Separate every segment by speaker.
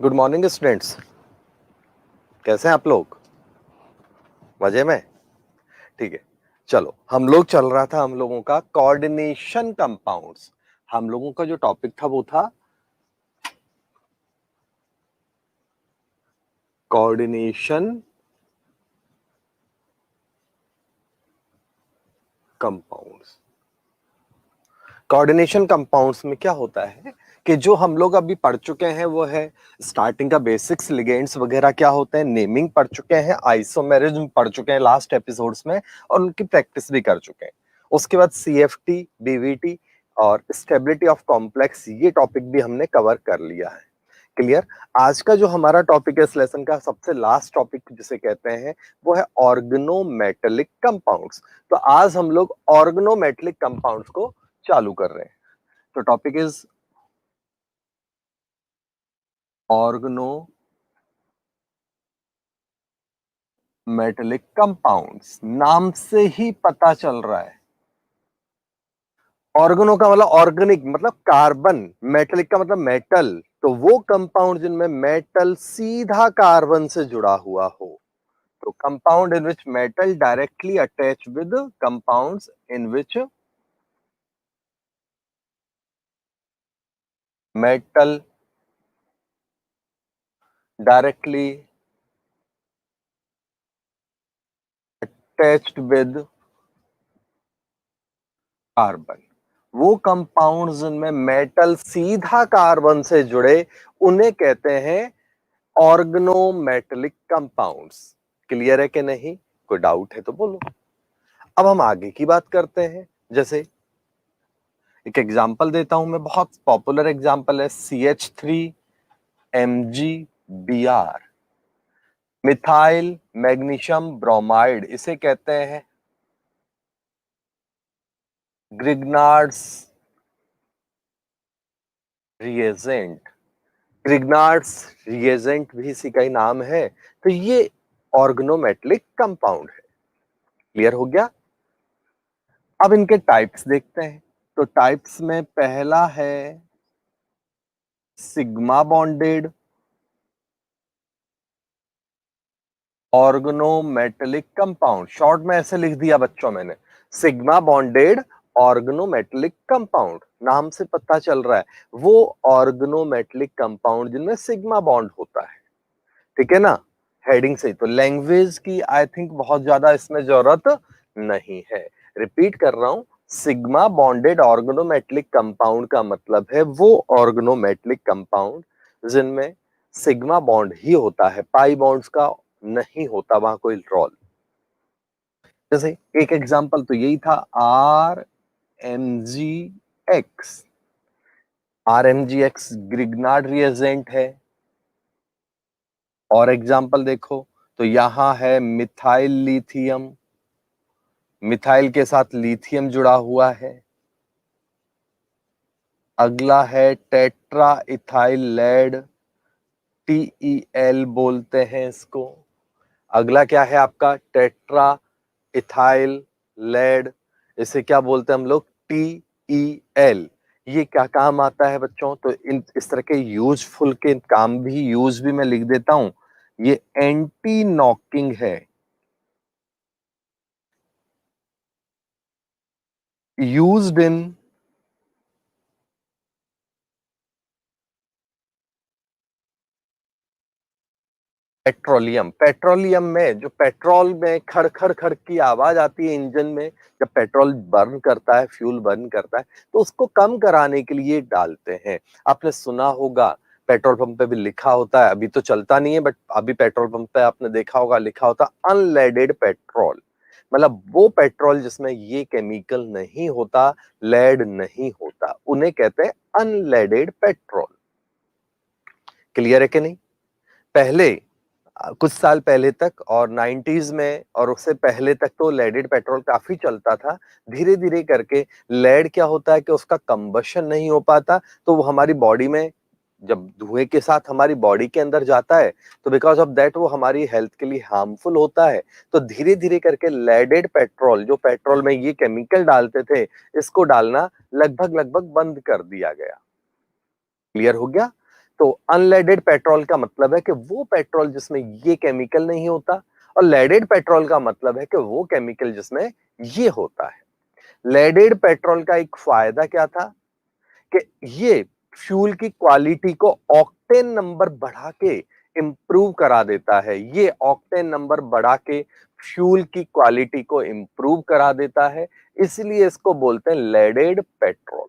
Speaker 1: Good morning students. कैसे हैं आप लोग? मजे में? ठीक है। चलो, हम लोगों का कोऑर्डिनेशन कंपाउंड्स। हम लोगों का जो टॉपिक था वो था कोऑर्डिनेशन कंपाउंड्स। कोऑर्डिनेशन कंपाउंड्स में क्या होता है कि जो हम लोग अभी पढ़ चुके हैं वो है स्टार्टिंग का बेसिक्स, लिगेंड्स वगैरह क्या होते हैं, नेमिंग पढ़ चुके हैं, आइसोमेरिज्म पढ़ चुके हैं लास्ट एपिसोड्स में और उनकी प्रैक्टिस भी कर चुके हैं। उसके बाद सीएफटी, बीवीटी और स्टेबिलिटी ऑफ कॉम्प्लेक्स, ये टॉपिक भी हमने कवर कर लिया है। क्लियर? आज का जो हमारा टॉपिक है इस लेसन का सबसे लास्ट टॉपिक जिसे कहते हैं वो है ऑर्गेनोमेटेलिक कंपाउंड्स। तो आज हम लोग ऑर्गेनोमेटेलिक कंपाउंड्स को चालू कर रहे हैं। तो टॉपिक इज ऑर्गेनोमेटेलिक कंपाउंड्स। नाम से ही पता चल रहा है। ऑर्गेनो का मतलब ऑर्गेनिक, मतलब कार्बन। मेटेलिक का मतलब मेटल। तो वो कंपाउंड जिनमें मेटल सीधा कार्बन से जुड़ा हुआ हो। तो compound in which metal directly attach with compounds in which metal directly attached with carbon. वो कंपाउंड्स जिनमें मेटल सीधा कार्बन से जुड़े उन्हें कहते हैं ऑर्गेनोमेटेलिक कंपाउंड्स। क्लियर है कि नहीं? कोई डाउट है तो बोलो। अब हम आगे की बात करते हैं। जैसे एक एग्जांपल देता हूं मैं, बहुत पॉपुलर एग्जांपल है CH3MgBr, मिथाइल मैग्नीशियम ब्रोमाइड। इसे कहते हैं ग्रिग्नार्ड्स रिएजेंट। ग्रिग्नार्ड्स रिएजेंट भी इसी का ही नाम है। तो ये ऑर्गेनोमेटेलिक कंपाउंड है। क्लियर हो गया? अब इनके टाइप्स देखते हैं। तो टाइप्स में पहला है sigma bonded organometallic compound. Short में ऐसे लिख दिया बच्चों मैंने, सिग्मा बॉन्डेड ऑर्गेनोमेटेलिक कंपाउंड। नाम से पता चल रहा है वो ऑर्गेनोमेटेलिक कंपाउंड जिनमें सिग्मा बॉन्ड होता है। ठीक है ना? हेडिंग से। तो लैंग्वेज की आई थिंक बहुत ज्यादा इसमें जरूरत नहीं है। रिपीट कर रहा हूं, सिग्मा बॉन्डेड ऑर्गेनोमेटेलिक कंपाउंड का मतलब है वो ऑर्गेनोमेटेलिक कंपाउंड जिनमें सिग्मा बॉन्ड ही होता है, पाई बॉन्ड्स का नहीं होता वहां कोई रोल। जैसे एक एग्जांपल तो यही था, RMgX। RMgX ग्रिग्नार्ड रिएजेंट है। और एग्जांपल देखो तो यहां है मिथाइल लिथियम, मिथाइल के साथ लिथियम जुड़ा हुआ है। अगला है टेट्रा इथाइल लेड, TEL बोलते हैं इसको। अगला क्या है आपका? टेट्रा इथाइल लेड, इसे क्या बोलते हैं हम लोग? TEL। ये क्या काम आता है बच्चों? तो इस तरह के यूजफुल के काम भी, यूज भी मैं लिख देता हूं। ये एंटी नॉकिंग है, यूज्ड इन पेट्रोलियम। पेट्रोलियम में जो पेट्रोल में खड़ खड़ खड़ की आवाज आती है इंजन में, जब पेट्रोल बर्न करता है, फ्यूल बर्न करता है, तो उसको कम कराने के लिए डालते हैं। आपने सुना होगा पेट्रोल पंप पे भी लिखा होता है, अभी तो चलता नहीं है बट अभी पेट्रोल पंप पे आपने देखा होगा लिखा होता अनलेडेड पेट्रोल। मतलब वो पेट्रोल जिसमें ये केमिकल नहीं होता, लेड नहीं होता, उन्हें कहते हैं अनलेडेड पेट्रोल। क्लियर है कि नहीं? पहले कुछ साल पहले तक और 90s में और उससे पहले तक तो लेडेड पेट्रोल काफी चलता था। धीरे धीरे करके लेड क्या होता है कि उसका कंबशन नहीं हो पाता, तो वो हमारी बॉडी में जब धुएं के साथ हमारी बॉडी के अंदर जाता है तो बिकॉज ऑफ दैट वो हमारी हेल्थ के लिए हार्मफुल होता है। तो धीरे धीरे करके लेडेड पेट्रोल, जो पेट्रोल में ये केमिकल डालते थे, इसको डालना लगभग लगभग बंद कर दिया गया। क्लियर हो गया? तो अनलेडेड पेट्रोल का मतलब है कि वो पेट्रोल जिसमें ये केमिकल नहीं होता, और लेडेड पेट्रोल का मतलब है कि वो केमिकल जिसमें ये होता है। लेडेड पेट्रोल का एक फायदा क्या था कि ये फ्यूल की क्वालिटी को ऑक्टेन नंबर बढ़ा के इंप्रूव करा देता है। ये ऑक्टेन नंबर बढ़ा के फ्यूल की क्वालिटी को इंप्रूव करा देता है, इसलिए इसको बोलते हैं लेडेड पेट्रोल।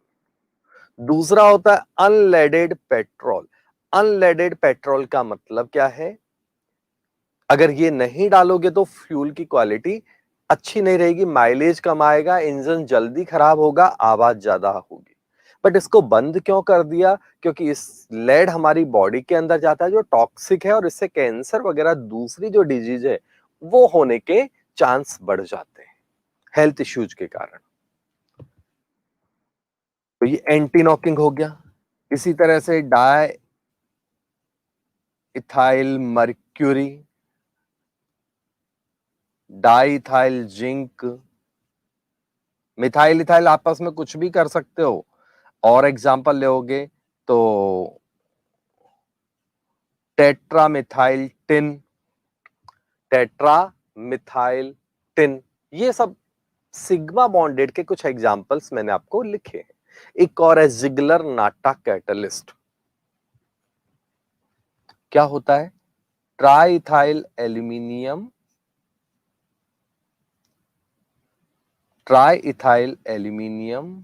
Speaker 1: दूसरा होता है अनलेडेड पेट्रोल। अनलेडेड पेट्रोल का मतलब क्या है, अगर ये नहीं डालोगे तो फ्यूल की क्वालिटी अच्छी नहीं रहेगी, माइलेज कम आएगा, इंजन जल्दी खराब होगा, आवाज ज्यादा होगी। बट इसको बंद क्यों कर दिया? क्योंकि इस लेड हमारी बॉडी के अंदर जाता है जो टॉक्सिक है, और इससे कैंसर वगैरह दूसरी जो डिजीज है वो होने के चांस बढ़ जाते हैं हेल्थ इश्यूज के कारण। तो ये एंटी नॉकिंग हो गया। इसी तरह से di ethyl mercury, di ethyl zinc, methyl ethyl आपस में कुछ भी कर सकते हो। और एग्जांपल लोगे तो tetra methyl tin, tetra methyl tin, ये सब सिग्मा बॉन्डेड के कुछ एग्जांपल्स मैंने आपको लिखे हैं। एक और है जिगलर नाटा कैटलिस्ट। क्या होता है? Triethyl aluminium, triethyl aluminium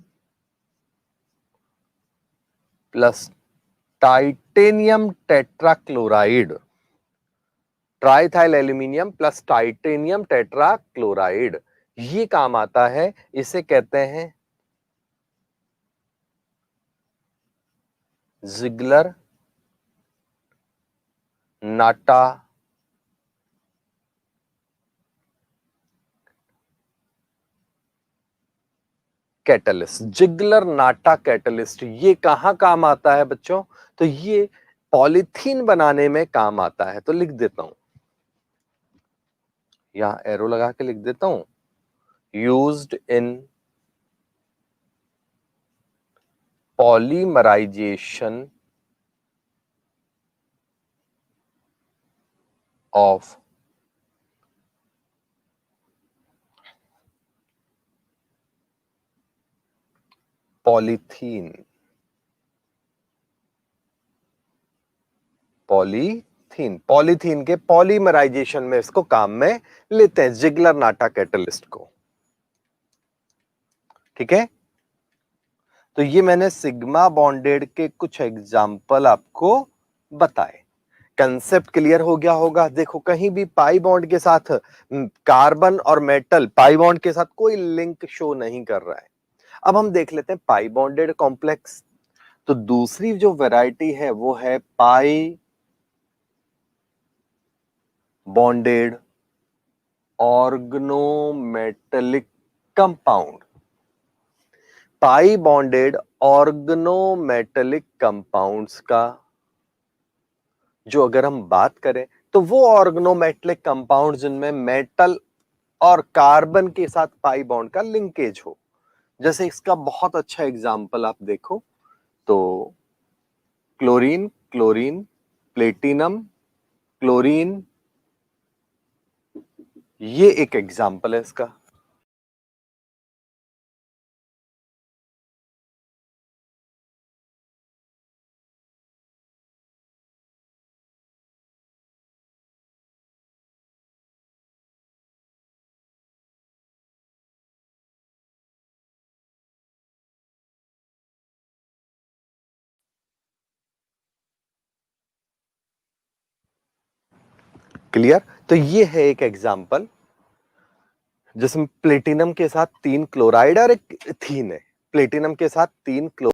Speaker 1: plus titanium tetrachloride, triethyl aluminium plus titanium tetrachloride, ये काम आता है। इसे कहते हैं Ziegler Natta catalyst. Ziegler Natta catalyst ये कहां काम आता है बच्चों? तो ये पॉलीथीन बनाने में काम आता है। तो लिख देता हूं, यहां एरो लगा के लिख देता हूं, used in polymerisation of polythene, polythene, polythene के पॉलीमराइजेशन में इसको काम में लेते हैं, जिगलर नाटा कैटलिस्ट को। ठीक है, तो ये मैंने सिग्मा बॉन्डेड के कुछ एग्जाम्पल आपको बताए। कंसेप्ट क्लियर हो गया होगा। देखो कहीं भी पाई बॉन्ड के साथ कार्बन और मेटल पाई बॉन्ड के साथ कोई लिंक शो नहीं कर रहा है। अब हम देख लेते हैं पाई बॉन्डेड कॉम्प्लेक्स। तो दूसरी जो वैरायटी है वो है pi bonded organometallic compound. Pi bonded organometallic compounds का जो अगर हम बात करें तो वो ऑर्गनोमेटेलिक कंपाउंड जिनमें मेटल और कार्बन के साथ पाई बॉन्ड का लिंकेज हो। जैसे इसका बहुत अच्छा एग्जांपल आप देखो तो क्लोरीन, क्लोरीन, प्लेटिनम, क्लोरीन, ये एक एग्जांपल है इसका। क्लियर? तो ये है एक एग्जांपल जिसमें प्लेटिनम के साथ 3 क्लोराइड और एक थीन है। प्लेटिनम के साथ 3 क्लो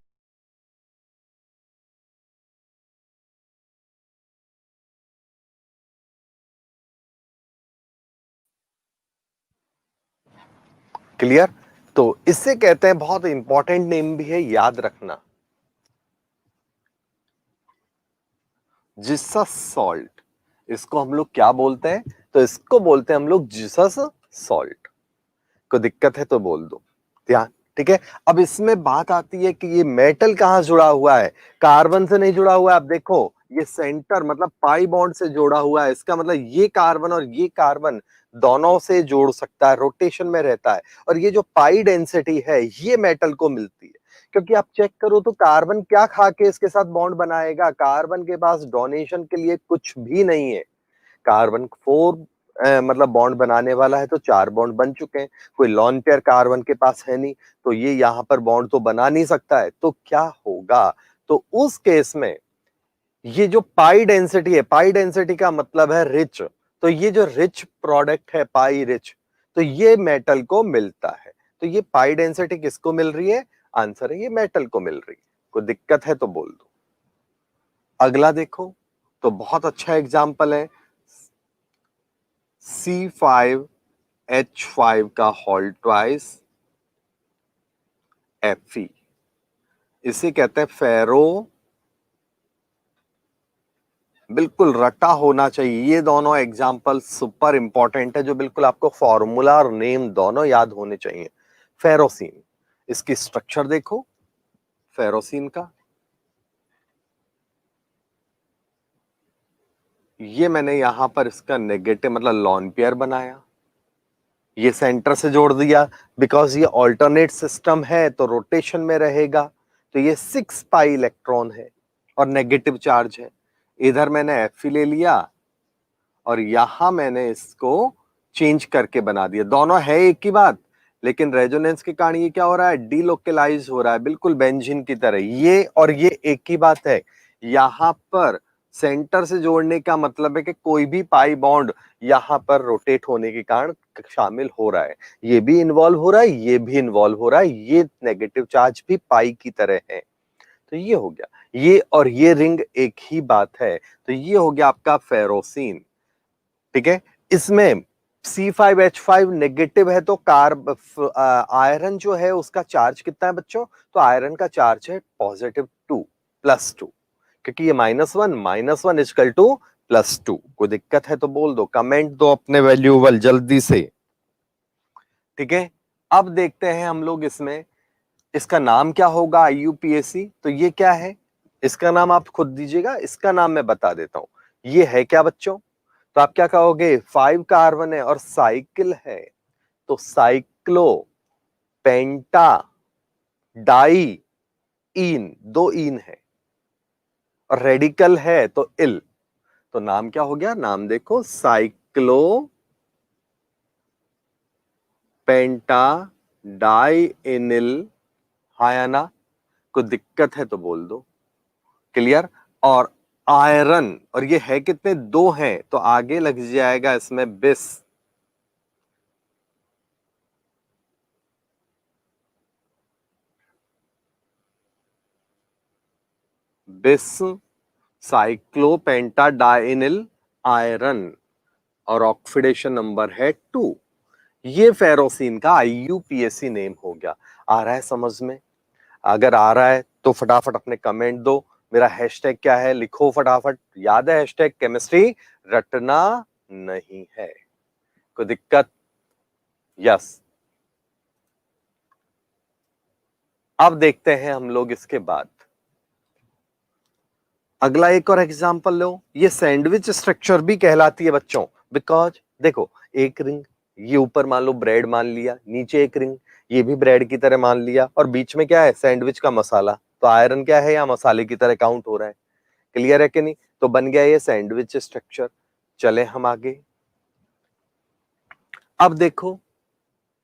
Speaker 1: क्लियर? तो इससे कहते हैं, बहुत इंपॉर्टेंट नेम भी है, याद रखना, जिसस सॉल्ट। इसको हम लोग क्या बोलते हैं? तो इसको बोलते हैं हम लोग जिसस सॉल्ट। को दिक्कत है तो बोल दो। ध्यान ठीक है। अब इसमें बात आती है कि ये मेटल कहां जुड़ा हुआ है, कार्बन से नहीं जुड़ा हुआ है। आप देखो ये सेंटर मतलब पाई बॉन्ड से जोड़ा हुआ है, इसका मतलब ये कार्बन और ये कार्बन दोनों से जोड़ सकता है, रोटेशन में रहता है। और ये जो पाई डेंसिटी है ये मेटल को मिलती है, क्योंकि आप चेक करो तो कार्बन क्या खा के इसके साथ बॉन्ड बनाएगा, कार्बन के पास डोनेशन के लिए कुछ भी नहीं है। कार्बन 4 मतलब बॉन्ड बनाने वाला है तो 4 बॉन्ड बन चुके हैं, कोई लॉन पेयर कार्बन के पास है नहीं, तो ये यहां पर बॉन्ड तो बना नहीं सकता है। तो क्या होगा, तो उस केस में ये जो पाई डेंसिटी है, पाई डेंसिटी का मतलब है रिच, तो ये जो रिच प्रोडक्ट है पाई रिच, तो ये मेटल को मिलता है। तो ये पाई डेंसिटी किसको मिल रही है, आंसर है ये मेटल को मिल रही है। कोई दिक्कत है तो बोल दो। अगला देखो, तो बहुत अच्छा एग्जांपल है C5H5 का होल ट्वाइस Fe, इसे कहते हैं फेरो, बिल्कुल रटा होना चाहिए। ये दोनों एग्जाम्पल सुपर इंपॉर्टेंट है, जो बिल्कुल आपको फॉर्मूला और नेम दोनों याद होने चाहिए। फेरोसिन, इसकी स्ट्रक्चर देखो फेरोसिन का, ये मैंने यहां पर इसका नेगेटिव मतलब लॉन पेयर बनाया, ये सेंटर से जोड़ दिया, बिकॉज ये ऑल्टरनेट सिस्टम है तो रोटेशन में रहेगा। तो ये 6 पाई इलेक्ट्रॉन है और नेगेटिव चार्ज है। इधर मैंने Fe ले लिया और यहां मैंने इसको चेंज करके बना दिया, दोनों है एक ही बात, लेकिन रेजोनेंस के कारण ये क्या हो रहा है, डीलोकलाइज हो रहा है, बिल्कुल बेंजीन की तरह। ये और ये एक ही बात है। यहां पर सेंटर से जोड़ने का मतलब है कि कोई भी पाई बॉन्ड यहां पर रोटेट होने के कारण शामिल हो रहा है, ये भी इन्वॉल्व हो रहा है, ये भी इन्वॉल्व हो रहा है, ये नेगेटिव चार्ज भी पाई की तरह है। तो ये हो गया, ये और ये रिंग एक ही बात है। तो ये हो गया आपका फेरोसिन, ठीक है। इसमें C5H5 नेगेटिव है तो आयरन जो है उसका चार्ज कितना है बच्चों, तो आयरन का चार्ज है +2 +2, क्योंकि ये -1 इजकल टू +2। कोई दिक्कत है तो बोल दो, कमेंट दो अपने वैल्यूबल जल्दी से, ठीक है। अब देखते हैं हम लोग इसमें, इसका नाम क्या होगा IUPAC, तो ये क्या है, इसका नाम आप खुद दीजिएगा, इसका नाम मैं बता देता हूं। ये है क्या बच्चों, तो आप क्या कहोगे, 5 कार्बन है और साइकिल है, तो साइक्लो पेंटा डाई इन, 2 इन है, और रेडिकल है तो इल, तो नाम क्या हो गया, नाम देखो साइक्लो पेंटा डाई इनिल हायाना। कोई दिक्कत है तो बोल दो, क्लियर। और आयरन, और ये है कितने, 2 हैं, तो आगे लग जाएगा इसमें बिस, बिस साइक्लोपेंटाडाइनिल आयरन, और ऑक्सीडेशन नंबर है 2। ये फेरोसिन का IUPAC नेम हो गया। आ रहा है समझ में, अगर आ रहा है तो फटाफट अपने कमेंट दो। मेरा हैशटैग क्या है, लिखो फटाफट, याद है हैशटैग केमिस्ट्री रटना नहीं है। कोई दिक्कत, यस। अब देखते हैं हम लोग इसके बाद अगला एक और एग्जांपल लो। ये सैंडविच स्ट्रक्चर भी कहलाती है बच्चों, बिकॉज देखो एक रिंग, ये ऊपर मान लो ब्रेड मान लिया, नीचे एक रिंग, ये भी ब्रेड की तरह मान लिया, और बीच में क्या है, सैंडविच का मसाला, तो आयरन क्या है, या मसाले की तरह काउंट हो रहा है। क्लियर है कि नहीं, तो बन गया ये सैंडविच स्ट्रक्चर। चले हम आगे। अब देखो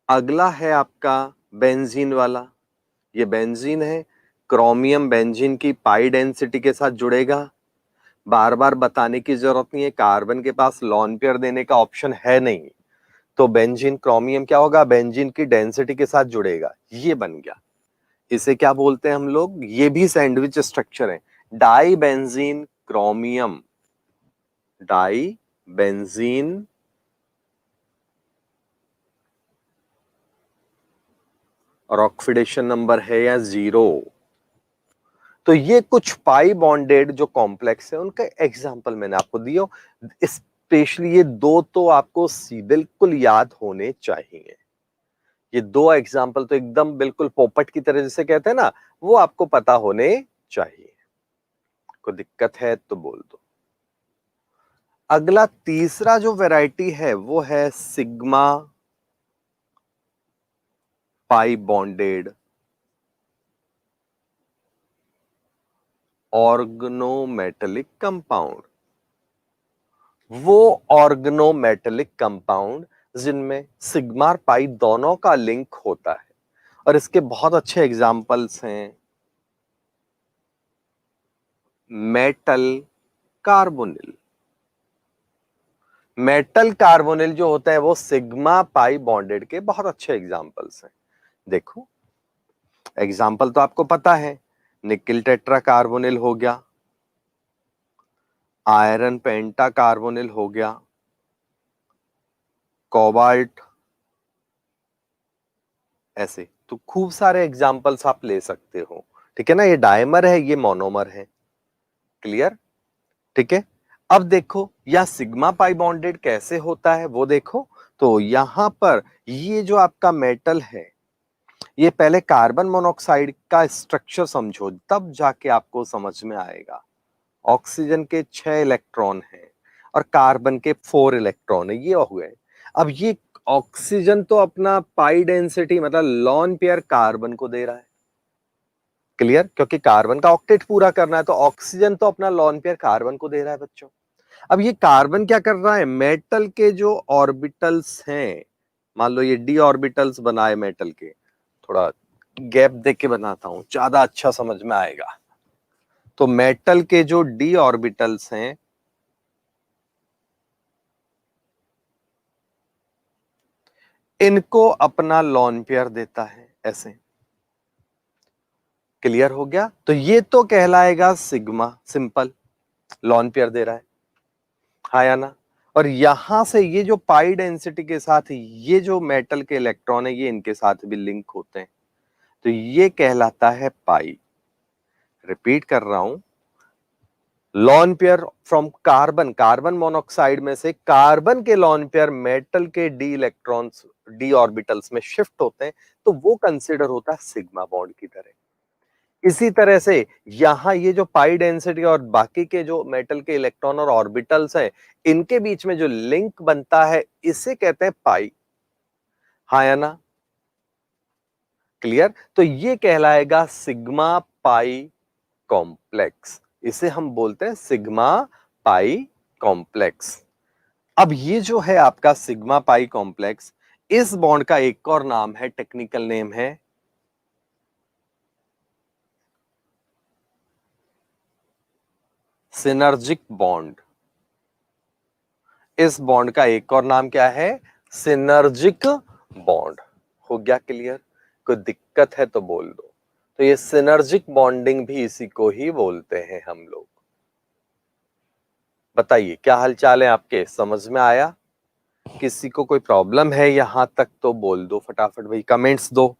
Speaker 1: अगला है आपका बेंजीन वाला। ये बेंजीन है, क्रोमियम बेंजीन की पाई डेंसिटी के साथ जुड़ेगा, बार बार बताने की जरूरत नहीं है, कार्बन के पास लॉन पेयर देने का ऑप्शन है नहीं, तो बेंजीन क्रोमियम क्या होगा, बेंजीन की डेंसिटी के साथ जुड़ेगा, ये बन गया। इसे क्या बोलते हैं हम लोग, ये भी सैंडविच स्ट्रक्चर है, dibenzene chromium, dibenzene और ऑक्सीडेशन नंबर है या 0। तो ये कुछ पाई बॉन्डेड जो कॉम्प्लेक्स है उनका एग्जांपल मैंने आपको दिया। स्पेशली ये 2 तो आपको बिल्कुल याद होने चाहिए। ये दो एग्जाम्पल तो एकदम बिल्कुल पोपट की तरह जिसे कहते हैं ना, वो आपको पता होने चाहिए। कोई दिक्कत है तो बोल दो। अगला तीसरा जो वैरायटी है वो है sigma pi bonded organometallic compound. वो ऑर्गेनोमेटेलिक कंपाउंड जिनमें सिग्मा और पाई दोनों का लिंक होता है, और इसके बहुत अच्छे एग्जाम्पल्स हैं मेटल कार्बोनिल। मेटल कार्बोनिल जो होता है वो सिग्मा पाई बॉन्डेड के बहुत अच्छे एग्जाम्पल्स हैं। देखो एग्जाम्पल तो आपको पता है, निकिल टेट्रा कार्बोनिल हो गया, आयरन पेंटा कार्बोनिल हो गया, कोबाल्ट, ऐसे तो खूब सारे एग्जाम्पल्स आप ले सकते हो। ठीक है ना, ये डायमर है, ये मोनोमर है। क्लियर? ठीक है। अब देखो यह सिग्मा पाई बॉन्डेड कैसे होता है वो देखो। तो यहां पर ये जो आपका मेटल है, ये पहले कार्बन मोनोऑक्साइड का स्ट्रक्चर समझो, तब जाके आपको समझ में आएगा। ऑक्सीजन के 6 इलेक्ट्रॉन हैं और कार्बन के 4 इलेक्ट्रॉन है, ये हुए। अब ये ऑक्सीजन तो अपना पाई डेंसिटी मतलब लॉन पेयर कार्बन को दे रहा है। क्लियर? क्योंकि कार्बन का ऑक्टेट पूरा करना है, तो ऑक्सीजन तो अपना लॉन पेयर कार्बन को दे रहा है बच्चों। अब ये कार्बन क्या कर रहा है, मेटल के जो ऑर्बिटल्स हैं, मान लो ये डी ऑर्बिटल्स बनाए मेटल के, थोड़ा गैप देख के बनाता हूं ज्यादा अच्छा समझ में आएगा। तो मेटल के जो डी ऑर्बिटल्स हैं, इनको अपना लॉन पेयर देता है ऐसे। क्लियर हो गया? तो ये तो कहलाएगा सिग्मा, सिंपल लॉन पेयर दे रहा है, हाँ या ना। और यहां से ये जो पाई डेंसिटी के साथ ये जो मेटल के इलेक्ट्रॉन है, ये इनके साथ भी लिंक होते हैं, तो ये कहलाता है पाई। रिपीट कर रहा हूं, lone pair from carbon, carbon monoxide में से कार्बन के लॉन पेयर मेटल के डी इलेक्ट्रॉन्स डी ऑर्बिटल्स में शिफ्ट होते हैं, तो वो कंसिडर होता है सिग्मा बॉन्ड की तरह। इसी तरह से यहां ये जो पाई डेंसिटी और बाकी के जो मेटल के इलेक्ट्रॉन और ऑर्बिटल्स हैं, इनके बीच में जो लिंक बनता है, इसे कहते हैं पाई, हाँ या ना। क्लियर? तो ये कहलाएगा सिग्मा पाई कॉम्प्लेक्स, इसे हम बोलते हैं सिग्मा पाई कॉम्प्लेक्स। अब ये जो है आपका सिग्मा पाई कॉम्प्लेक्स, इस बॉन्ड का एक और नाम है, टेक्निकल नेम है सिनर्जिक बॉन्ड। इस बॉन्ड का एक और नाम क्या है, सिनर्जिक बॉन्ड। हो गया क्लियर? कोई दिक्कत है तो बोल दो। तो ये सिनर्जिक बॉन्डिंग भी इसी को ही बोलते हैं हम लोग। बताइए क्या हालचाल है आपके, समझ में आया? किसी को कोई प्रॉब्लम है यहां तक तो बोल दो फटाफट भाई, कमेंट्स दो।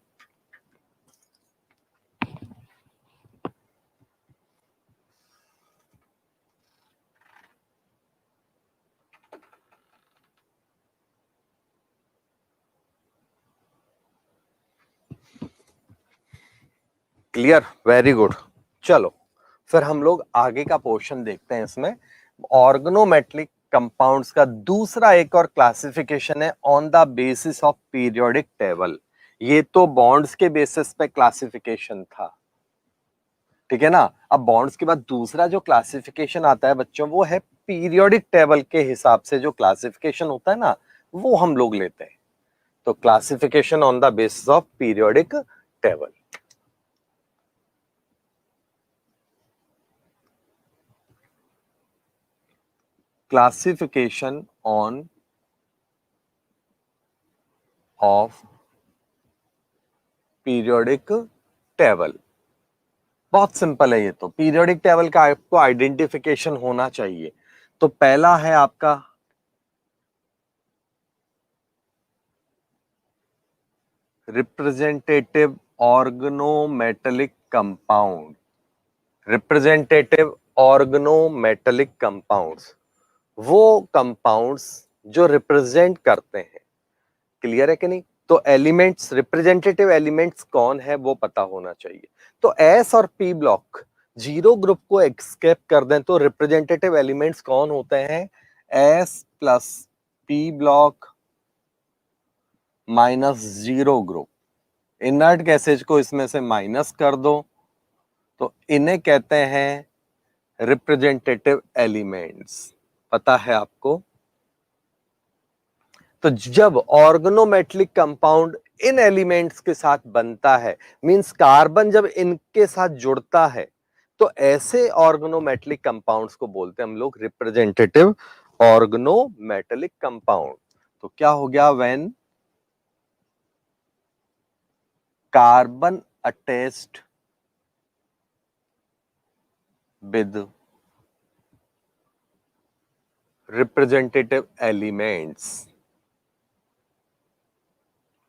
Speaker 1: क्लियर? Very good. चलो फिर हम लोग आगे का पोर्शन देखते हैं। इसमें ऑर्गेनोमेटेलिक कंपाउंड्स का दूसरा एक और क्लासिफिकेशन है on the basis of periodic table. ये तो बॉन्ड्स के बेसिस पे क्लासिफिकेशन था, ठीक है ना। अब बॉन्ड्स के बाद दूसरा जो क्लासिफिकेशन आता है बच्चों, वो है पीरियोडिक टेबल के हिसाब से जो क्लासिफिकेशन होता है ना, वो हम लोग लेते हैं। तो classification on the basis of periodic table. Classification on off periodic table, बहुत सिंपल है। ये तो पीरियोडिक टेबल का आपको आइडेंटिफिकेशन होना चाहिए। तो पहला है आपका representative organometallic compound. Representative organometallic compounds, वो कंपाउंड्स जो रिप्रेजेंट करते हैं। क्लियर है कि नहीं? तो एलिमेंट्स, रिप्रेजेंटेटिव एलिमेंट्स कौन है वो पता होना चाहिए। तो एस और पी ब्लॉक जीरो ग्रुप को एस्केप कर दें तो रिप्रेजेंटेटिव एलिमेंट्स कौन होते हैं? S plus P block minus zero group. Inert gases को इसमें से माइनस कर दो तो इन्हें कहते हैं रिप्रेजेंटेटिव एलिमेंट्स। पता है आपको? तो जब ऑर्गेनोमेटेलिक कंपाउंड इन एलिमेंट्स के साथ बनता है, मींस कार्बन जब इनके साथ जुड़ता है, तो ऐसे ऑर्गेनोमेटेलिक कंपाउंड्स को बोलते हैं हम लोग रिप्रेजेंटेटिव ऑर्गेनोमेटेलिक कंपाउंड। तो क्या हो गया? When carbon attached with representative elements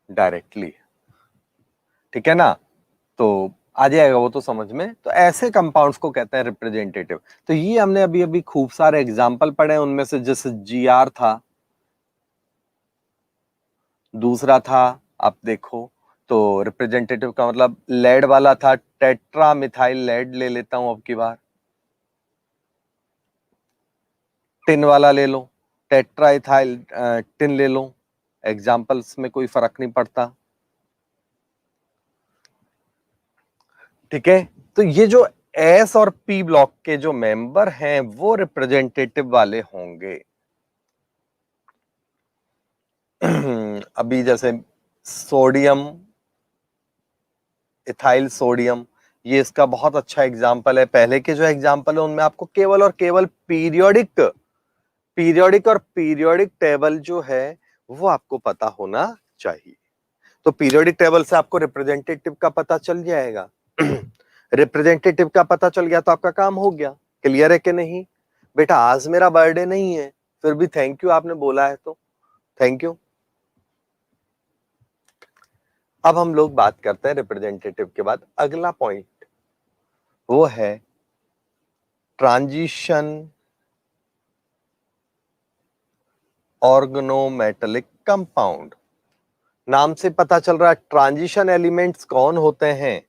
Speaker 1: directly, ठीक है ना? तो आ जाएगा वो तो समझ में। तो ऐसे कंपाउंड्स को कहते हैं रिप्रेजेंटेटिव। तो ये हमने अभी अभी खूब सारे एग्जाम्पल पढ़े, उनमें से जैसे जीआर था, दूसरा था आप देखो तो रिप्रेजेंटेटिव का मतलब लेड वाला था, टेट्रा मिथाइल लेड ले लेता हूं अब की बार। टिन वाला ले लो, टेट्रा इथाइल टिन ले लो। एग्जाम्पल्स में कोई फर्क नहीं पड़ता, ठीक है? तो ये जो एस और पी ब्लॉक के जो मेंबर हैं वो रिप्रेजेंटेटिव वाले होंगे। अभी जैसे सोडियम, इथाइल सोडियम, ये इसका बहुत अच्छा एग्जाम्पल है। पहले के जो एग्जाम्पल है उनमें आपको केवल और केवल पीरियोडिक पीरियोडिक और पीरियोडिक टेबल जो है वो आपको पता होना चाहिए। तो पीरियोडिक टेबल से आपको रिप्रेजेंटेटिव का पता चल जाएगा। रिप्रेजेंटेटिव का पता चल गया तो आपका काम हो गया। क्लियर है कि नहीं? बेटा आज मेरा बर्थडे नहीं है, फिर भी थैंक यू आपने बोला है तो थैंक यू। अब हम लोग बात करते हैं रिप्रेजेंटेटिव के बाद अगला पॉइंट, वो है ट्रांजिशन ऑर्गेनोमेटेलिक कंपाउंड। नाम से पता चल रहा है ट्रांजिशन एलिमेंट्स कौन होते हैं?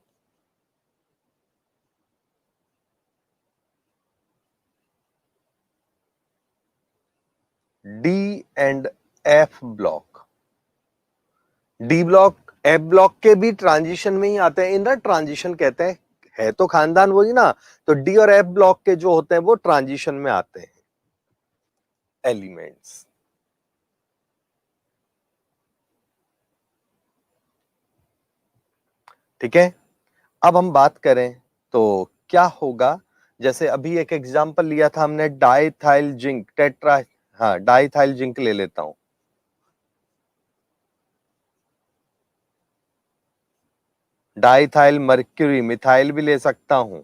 Speaker 1: D and F block. D block F block के भी ट्रांजिशन में ही आते हैं, इनर ट्रांजिशन कहते हैं। है तो खानदान वही ना। तो डी और एफ ब्लॉक के जो होते हैं वो ट्रांजिशन में आते हैं एलिमेंट्स। ठीक है? अब हम बात करें तो क्या होगा, जैसे अभी एक एग्जांपल लिया था हमने डाइथाइल जिंक टेट्रा, हाँ डाइथाइल जिंक ले लेता हूं। डाइथाइल मर्क्यूरी मिथाइल भी ले सकता हूं।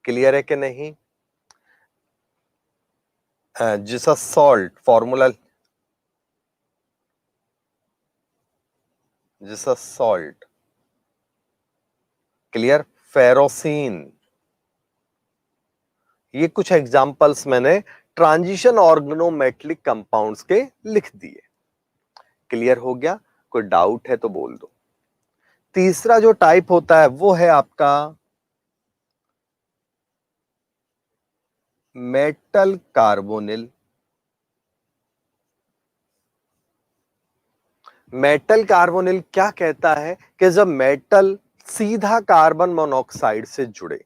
Speaker 1: क्लियर है कि नहीं? जिसका सॉल्ट फॉर्मूला, जिसका सॉल्ट, क्लियर, फेरोसिन। ये कुछ एग्जांपल्स मैंने ट्रांजिशन ऑर्गेनोमेटेलिक कंपाउंड्स के लिख दिए। क्लियर हो गया? कोई डाउट है तो बोल दो। तीसरा जो टाइप होता है वो है आपका मेटल कार्बोनिल। मेटल कार्बोनिल क्या कहता है कि जब मेटल सीधा कार्बन मोनोऑक्साइड से जुड़े।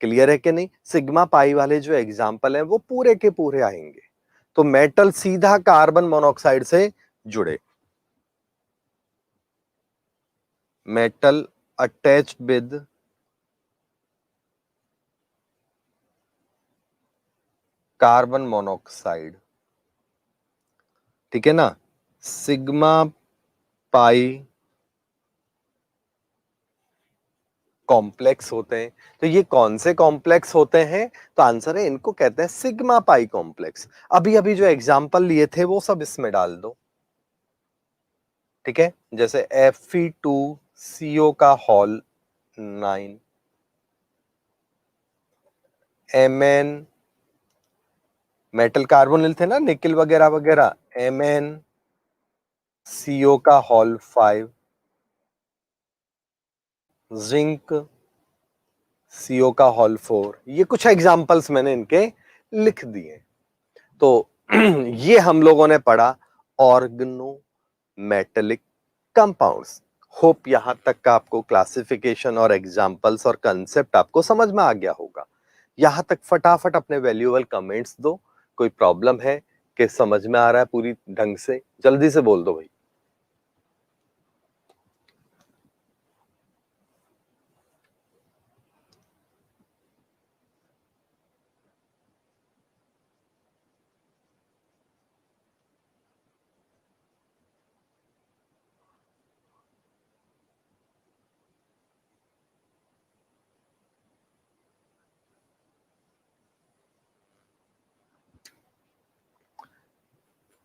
Speaker 1: क्लियर है कि नहीं? सिग्मा पाई वाले जो एग्जाम्पल हैं वो पूरे के पूरे आएंगे। तो मेटल सीधा कार्बन मोनोऑक्साइड से जुड़े, metal attach with carbon monoxide, ठीक है ना? सिग्मा पाई कॉम्प्लेक्स होते हैं। तो ये कौन से कॉम्प्लेक्स होते हैं? तो आंसर है इनको कहते हैं सिग्मा पाई कॉम्प्लेक्स। अभी अभी जो एग्जाम्पल लिए थे वो सब इसमें डाल दो, ठीक है? जैसे Fe2CO का हॉल 9, Mn, मेटल कार्बोनिल थे ना, निकिल वगैरह वगैरह, Mn CO का हॉल 5, जिंक CO का हॉल 4। ये कुछ एग्जाम्पल्स मैंने इनके लिख दिए। तो ये हम लोगों ने पढ़ा ऑर्गेनो मेटेलिक कंपाउंड्स। होप यहां तक का आपको क्लासिफिकेशन और एग्जाम्पल्स और कंसेप्ट आपको समझ में आ गया होगा। यहां तक फटाफट अपने वैल्यूएबल कमेंट्स दो। कोई प्रॉब्लम है कि समझ में आ रहा है पूरी ढंग से? जल्दी से बोल दो भाई।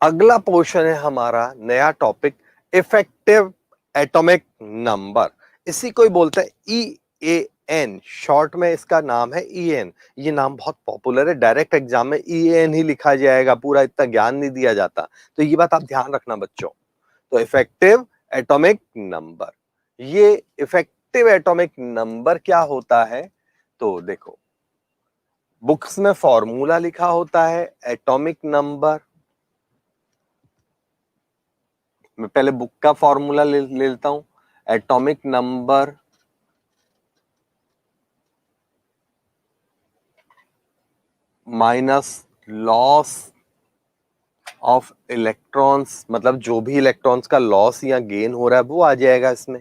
Speaker 1: अगला पोर्शन है हमारा नया टॉपिक, इफेक्टिव एटॉमिक नंबर। इसी को ही बोलते हैं EAN, शॉर्ट में इसका नाम है EAN। ये नाम बहुत पॉपुलर है, डायरेक्ट एग्जाम में EAN ही लिखा जाएगा, पूरा इतना ज्ञान नहीं दिया जाता, तो ये बात आप ध्यान रखना बच्चों। तो इफेक्टिव एटॉमिक नंबर, ये इफेक्टिव एटॉमिक नंबर क्या होता है? तो देखो, बुक्स में फॉर्मूला लिखा होता है एटॉमिक नंबर। मैं पहले बुक का फॉर्मूला ले लेता हूं। Atomic number minus loss of electrons, मतलब जो भी इलेक्ट्रॉन्स का लॉस या गेन हो रहा है वो आ जाएगा इसमें।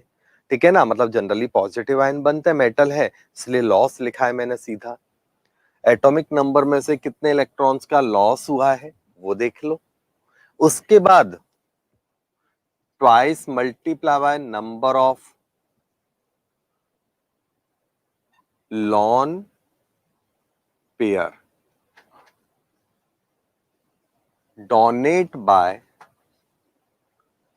Speaker 1: ठीक है ना? मतलब जनरली पॉजिटिव आयन बनते हैं, मेटल है, इसलिए लॉस लिखा है मैंने सीधा। एटॉमिक नंबर में से कितने इलेक्ट्रॉन्स का लॉस हुआ है वो देख लो। उसके बाद twice multiply by number of lone pair, donate by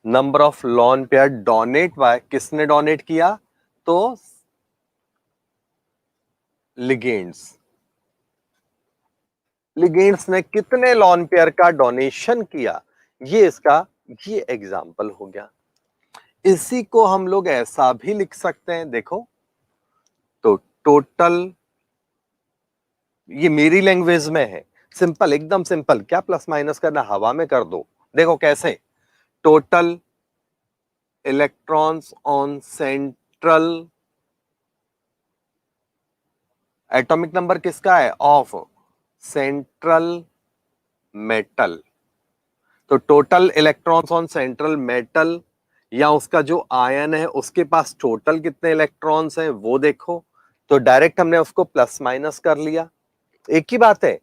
Speaker 1: number of lone pair. Donate by, किसने डोनेट किया? तो लिगेंड्स। लिगेंड्स ने कितने लॉन पेयर का डोनेशन किया, ये इसका ये एग्जाम्पल हो गया। इसी को हम लोग ऐसा भी लिख सकते हैं, देखो, तो टोटल, ये मेरी लैंग्वेज में है, सिंपल, एकदम सिंपल, क्या प्लस माइनस करना, हवा में कर दो। देखो कैसे, total electrons on central, atomic number किसका है? Of central metal. तो total electrons on central metal, या उसका जो आयन है उसके पास टोटल कितने इलेक्ट्रॉन्स हैं वो देखो। तो डायरेक्ट हमने उसको प्लस माइनस कर लिया, एक ही बात है।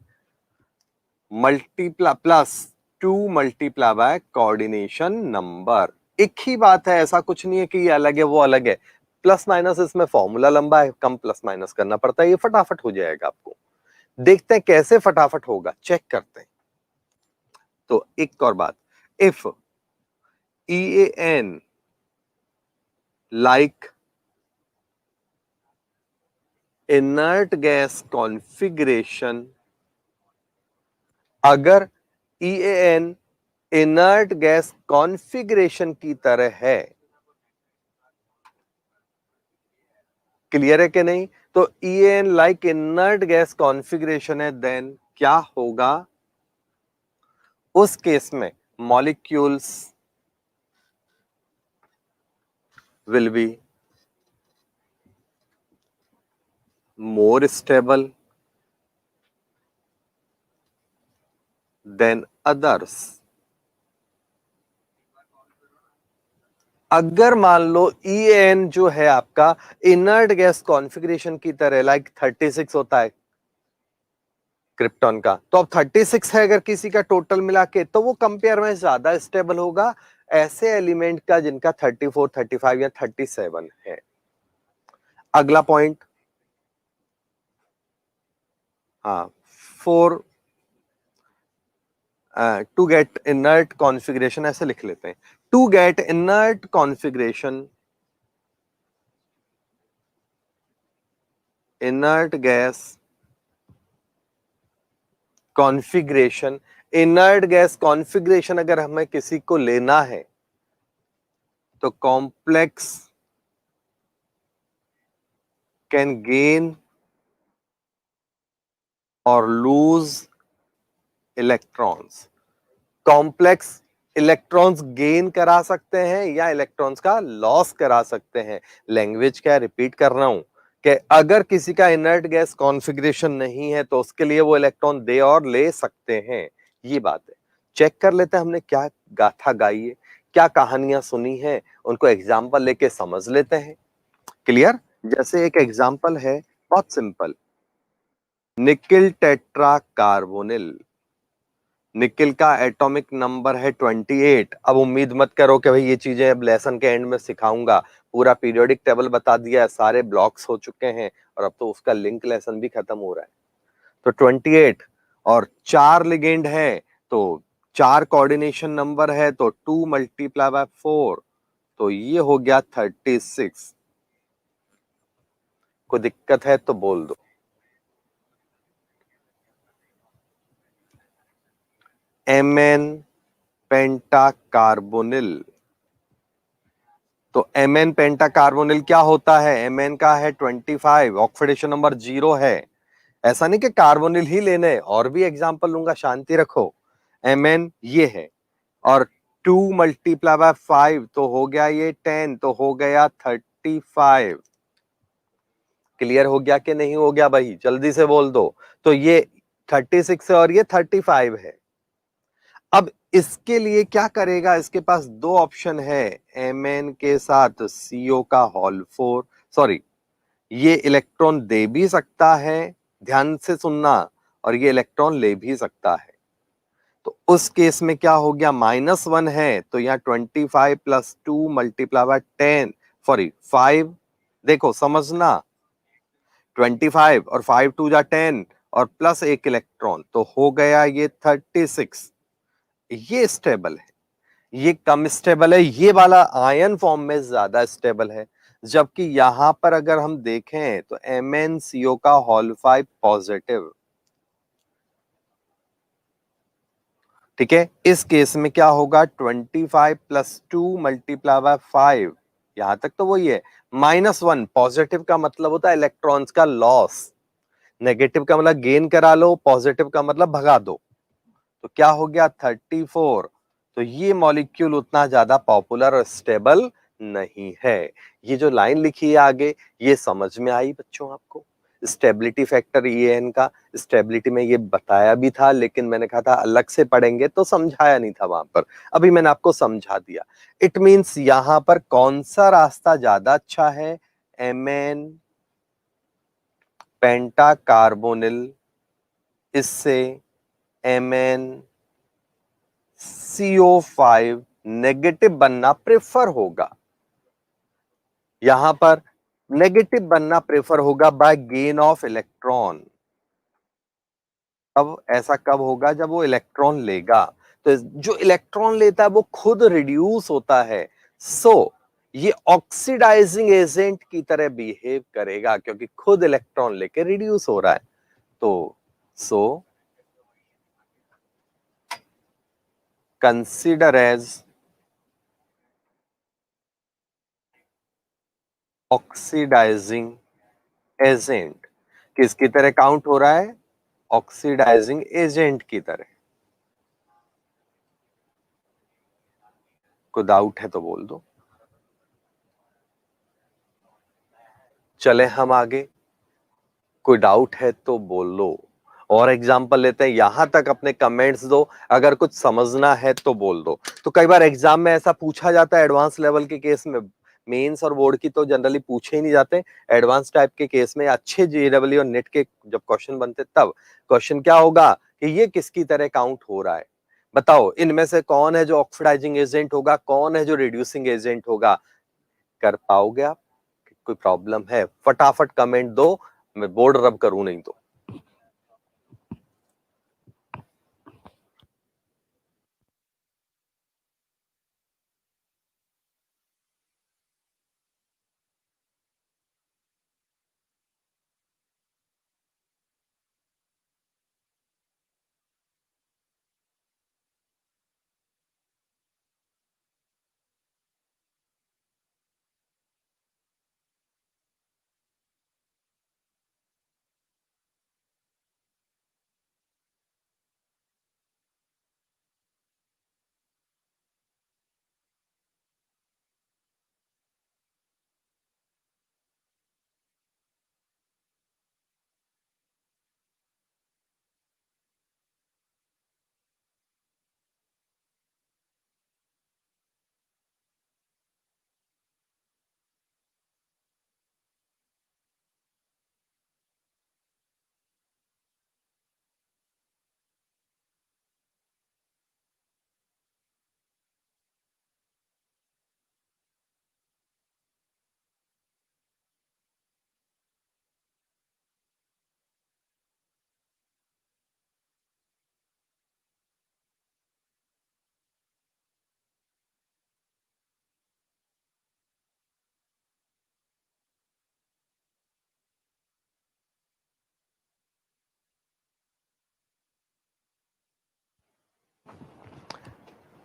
Speaker 1: Multiply plus 2 multiply bye coordination number, एक ही बात है, ऐसा कुछ नहीं है कि ये अलग है वो अलग है। प्लस माइनस इसमें फॉर्मूला लंबा है, कम प्लस माइनस करना पड़ता है, ये फटाफट हो जाएगा आपको। देखते हैं कैसे फटाफट होगा, चेक करते हैं। तो एक और बात, if EAN like inert gas configuration, अगर EAN इनर्ट गैस कॉन्फ़िगरेशन की तरह है, क्लियर है कि नहीं? तो EAN like inert gas configuration है, देन क्या होगा उस केस में? Molecules will be more stable than others. अगर मान लो EAN जो है आपका इनर्ट गैस कॉन्फ़िगरेशन की तरह, लाइक 36 होता है क्रिप्टॉन का, तो अब 36 है अगर किसी का टोटल मिला के, तो वो कंपेयर में ज्यादा स्टेबल होगा ऐसे एलिमेंट का जिनका 34, 35 या 37 है। अगला पॉइंट, हाँ, four, to get inert configuration ऐसे लिख लेते हैं, to get inert configuration, inert gas configuration, inert gas configuration अगर हमें किसी को लेना है तो कॉम्प्लेक्स कैन गेन और lose electrons. Complex electrons gain करा सकते हैं या इलेक्ट्रॉन्स का लॉस करा सकते हैं। लैंग्वेज क्या रिपीट कर रहा हूं कि अगर किसी का इनर्ट गैस कॉन्फ़िगरेशन नहीं है तो उसके लिए वो इलेक्ट्रॉन दे और ले सकते हैं, ये बात है। चेक कर लेते हैं हमने क्या गाथा गाई है, क्या कहानियां सुनी है, उनको एग्जाम्पल लेके समझ लेते हैं। क्लियर? जैसे एक एग्जाम्पल है, बहुत simple, nickel tetra carbonyl. Nickel का एटॉमिक नंबर है 28। अब उम्मीद मत करो कि भाई ये चीजें अब लेसन के एंड में सिखाऊंगा, पूरा पीरियोडिक टेबल बता दिया है, सारे ब्लॉक्स हो चुके हैं और अब तो उसका लिंक लेसन भी खत्म हो रहा है। तो 28 और 4 लिगेंड है तो 4 कोऑर्डिनेशन नंबर है तो 2 मल्टीप्लाई बाय 4, तो ये हो गया 36। कोई दिक्कत है तो बोल दो। Mn पेंटा कार्बोनिल। तो Mn पेंटा कार्बोनिल क्या होता है? Mn का है 25, ऑक्सीडेशन नंबर 0 है। ऐसा नहीं कि कार्बोनिल ही लेने, और भी एग्जांपल लूंगा, शांति रखो। Mn ये है और 2 मल्टीप्लाई बाय 5 तो हो गया ये 10, तो हो गया 35। क्लियर हो गया कि नहीं हो गया भाई? जल्दी से बोल दो। तो ये 36 है और ये 35 है। अब इसके लिए क्या करेगा? इसके पास दो ऑप्शन है, Mn के साथ CO का होल 4, सॉरी, ये इलेक्ट्रॉन दे भी सकता है, ध्यान से सुनना, और ये इलेक्ट्रॉन ले भी सकता है। तो उस केस में क्या हो गया? -1 है तो यहाँ 25 प्लस 2 मल्टीप्लाई बाय 10, सॉरी 5, देखो समझना, 25 और 5 2 जा 10 और प्लस एक इलेक्ट्रॉन तो हो गया ये 36। ये स्टेबल है, ये कम स्टेबल है, ये वाला आयन फॉर्म में ज्यादा स्टेबल है। जबकि यहां पर अगर हम देखें तो MnCO का होल 5 पॉजिटिव। ठीक है, इस केस में क्या होगा? 25 प्लस 2 मल्टीप्लाई बाय 5, यहां तक तो वही है। -1, पॉजिटिव का मतलब होता है इलेक्ट्रॉन्स का लॉस, नेगेटिव का मतलब गेन करा लो, पॉजिटिव का मतलब भगा दो। तो क्या हो गया? 34। तो ये मॉलिक्यूल उतना ज्यादा पॉपुलर और स्टेबल नहीं है। ये जो लाइन लिखी है आगे, ये समझ में आई बच्चों आपको? स्टेबिलिटी फैक्टर EN का स्टेबिलिटी में ये बताया भी था, लेकिन मैंने कहा था अलग से पढ़ेंगे तो समझाया नहीं था वहां पर। अभी मैंने आपको समझा दिया। इट मींस यहां पर कौन सा रास्ता ज्यादा अच्छा है? Mn पेंटा कार्बोनिल, इससे MnCO5 नेगेटिव बनना प्रेफर होगा। यहां पर नेगेटिव बनना प्रेफर होगा बाय गेन ऑफ इलेक्ट्रॉन। अब ऐसा कब होगा? जब वो इलेक्ट्रॉन लेगा। तो जो इलेक्ट्रॉन लेता है वो खुद रिड्यूस होता है, सो ये ऑक्सीडाइजिंग एजेंट की तरह बिहेव करेगा क्योंकि खुद इलेक्ट्रॉन लेके रिड्यूस हो रहा है। तो so consider as oxidising agent. किसकी तरह काउंट हो रहा है? ऑक्सीडाइजिंग एजेंट की तरह। कोई डाउट है तो बोल दो। चले हम आगे, कोई डाउट है तो बोल लो। और एग्जांपल लेते हैं, यहां तक अपने कमेंट्स दो, अगर कुछ समझना है तो बोल दो। तो कई बार एग्जाम में ऐसा पूछा जाता है एडवांस लेवल के केस में, मेंस और बोर्ड की तो जनरली पूछे ही नहीं जाते, एडवांस टाइप के केस में अच्छे JEE और नेट के जब क्वेश्चन बनते तब क्वेश्चन क्या होगा कि ये किसकी तरह काउंट हो रहा है? बताओ इनमें से कौन है जो ऑक्सीडाइजिंग एजेंट होगा, कौन है जो रिड्यूसिंग एजेंट होगा? कर पाओगे आप? कोई प्रॉब्लम है? फटाफट कमेंट दो, मैं बोर्ड रब करूं नहीं तो।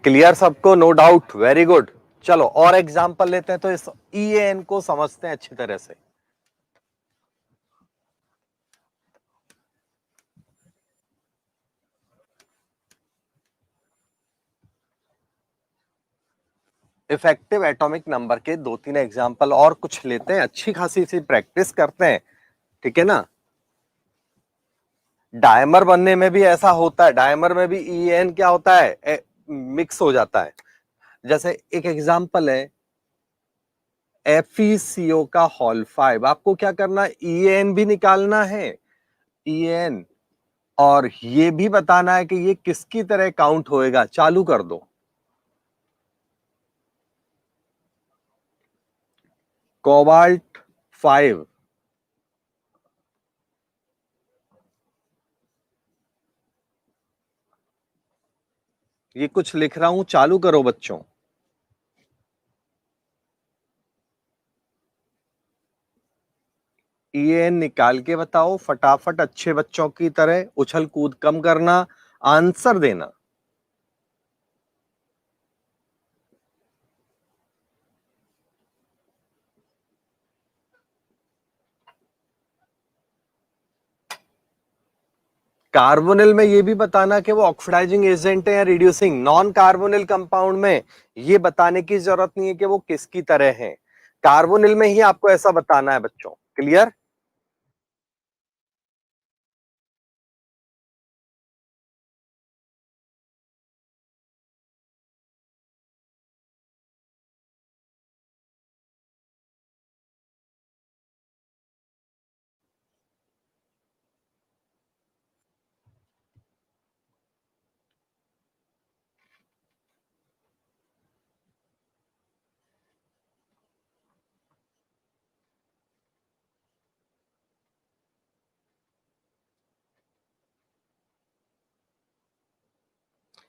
Speaker 1: क्लियर सबको? No doubt, very good. चलो और एग्जांपल लेते हैं तो इस EAN को समझते हैं अच्छी तरह से। इफेक्टिव एटॉमिक नंबर के 2-3 एग्जांपल और कुछ लेते हैं, अच्छी खासी सी प्रैक्टिस करते हैं, ठीक है ना। डायमर बनने में भी ऐसा होता है, डायमर में भी EAN क्या होता है, मिक्स हो जाता है। जैसे एक एग्जांपल है FeCO का हॉल 5, आपको क्या करना है, EAN भी निकालना है, EAN, और ये भी बताना है कि ये किसकी तरह काउंट होएगा। चालू कर दो। कोबाल्ट 5, ये कुछ लिख रहा हूं, चालू करो बच्चों। EAN निकाल के बताओ फटाफट, अच्छे बच्चों की तरह उछल कूद कम करना, आंसर देना। कार्बोनिल में ये भी बताना कि वो ऑक्सीडाइजिंग एजेंट है या रिड्यूसिंग। नॉन कार्बोनिल कंपाउंड में ये बताने की जरूरत नहीं है कि वो किसकी तरह है, कार्बोनिल में ही आपको ऐसा बताना है बच्चों। क्लियर?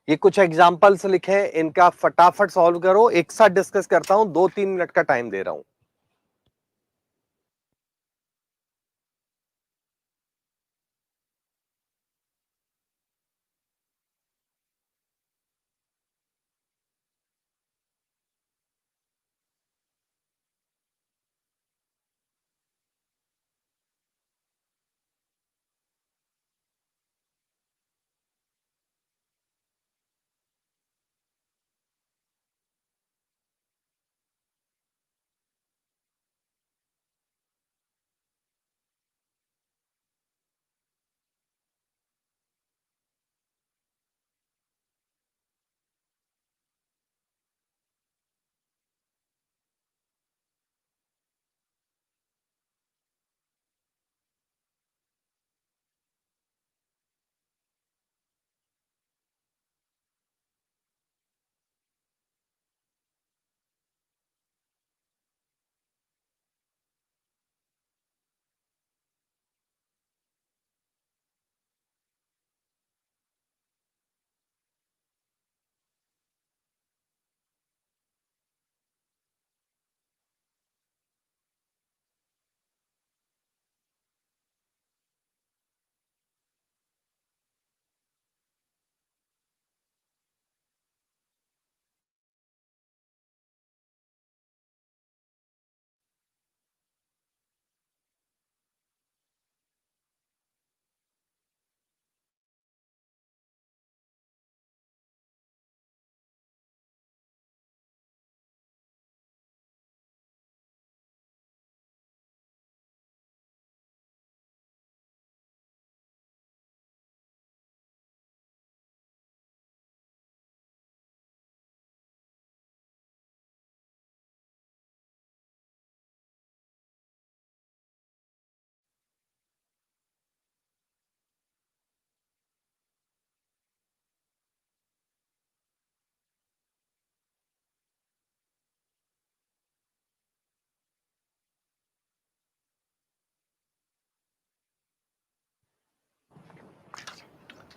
Speaker 1: ये कुछ एग्जांपल्स लिखे हैं, इनका फटाफट सॉल्व करो, एक साथ डिस्कस करता हूं, 2-3 मिनट का टाइम दे रहा हूं।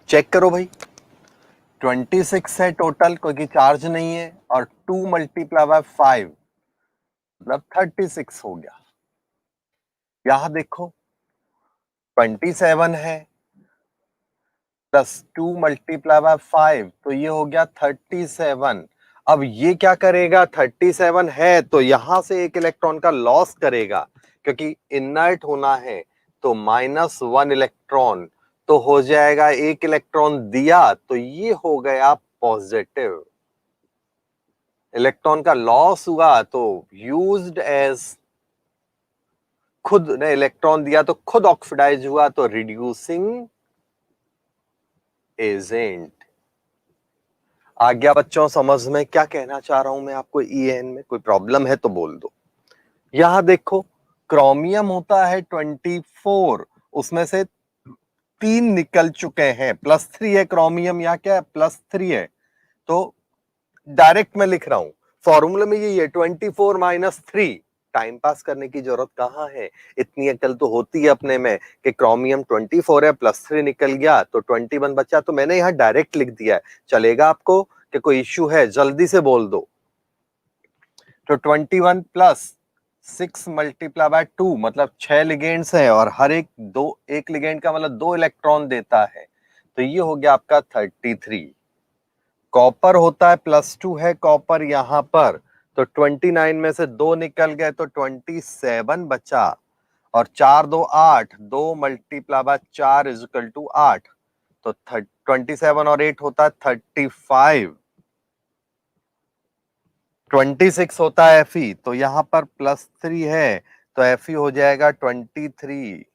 Speaker 1: चेक करो भाई, 26 है टोटल, क्योंकि चार्ज नहीं है, और 2 मल्टीप्लाई बाय 5 मतलब 36 हो गया। यहां देखो 27 है, प्लस 2 मल्टीप्लाई बाय 5, तो ये हो गया 37। अब ये क्या करेगा, 37 है तो यहां से एक इलेक्ट्रॉन का लॉस करेगा, क्योंकि इनर्ट होना है, तो -1 इलेक्ट्रॉन, तो हो जाएगा एक इलेक्ट्रॉन दिया, तो ये हो गया पॉजिटिव। इलेक्ट्रॉन का लॉस हुआ तो यूज्ड एज, खुद ने इलेक्ट्रॉन दिया तो खुद ऑक्सीडाइज हुआ, तो रिड्यूसिंग एजेंट। आ गया बच्चों समझ में क्या कहना चाह रहा हूं मैं आपको? ईएन में कोई प्रॉब्लम है तो बोल दो। यहां देखो, क्रोमियम होता है 24, उसमें से 3 निकल चुके हैं, +3 है क्रोमियम, यहाँ क्या है, +3 है, तो डायरेक्ट मैं लिख रहा हूं, फॉर्मूले में यही है 24 - 3। टाइम पास करने की जरूरत कहां है, इतनी अकल तो होती है अपने में कि क्रोमियम 24 है, +3 निकल गया तो 21 बचा, तो मैंने यहां डायरेक्ट लिख दिया है। चलेगा आपको कि कोई इश्यू है? जल्दी से बोल दो। तो 21 प्लस 6 मल्टीप्लाई बाय 2, मतलब 6 लिगेंड्स हैं और हर एक दो, एक लिगेंड का मतलब 2 इलेक्ट्रॉन देता है, तो ये हो गया आपका 33। कॉपर होता है +2 है कॉपर यहां पर, तो 29 में से 2 निकल गए तो 27 बचा, और 4 2 8, 2 multiply by 4 is equal to 8, तो 27 और 8 होता है 35। 26 होता है Fe, तो यहां पर +3 है, तो Fe हो जाएगा 23,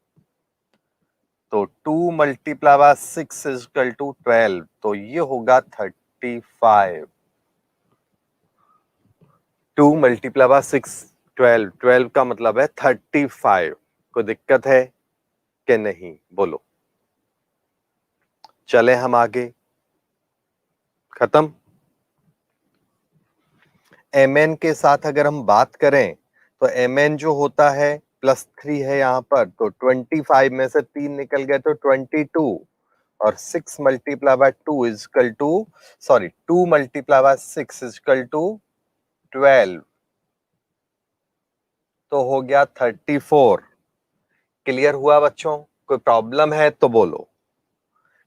Speaker 1: तो 2 multiply by 6 is equal to 12, तो ये होगा 35। 2 मल्टीप्लाई बाय 6, 12, 12 का मतलब है 35। कोई दिक्कत है कि नहीं, बोलो। चले हम आगे, खत्म। Mn के साथ अगर हम बात करें तो Mn जो होता है +3 है यहां पर, तो 25 में से 3 निकल गए तो 22, और 6 multiply by 2 is equal to, sorry 2 multiply by 6 is equal to 12, तो हो गया 34। क्लियर हुआ बच्चों? कोई प्रॉब्लम है तो बोलो।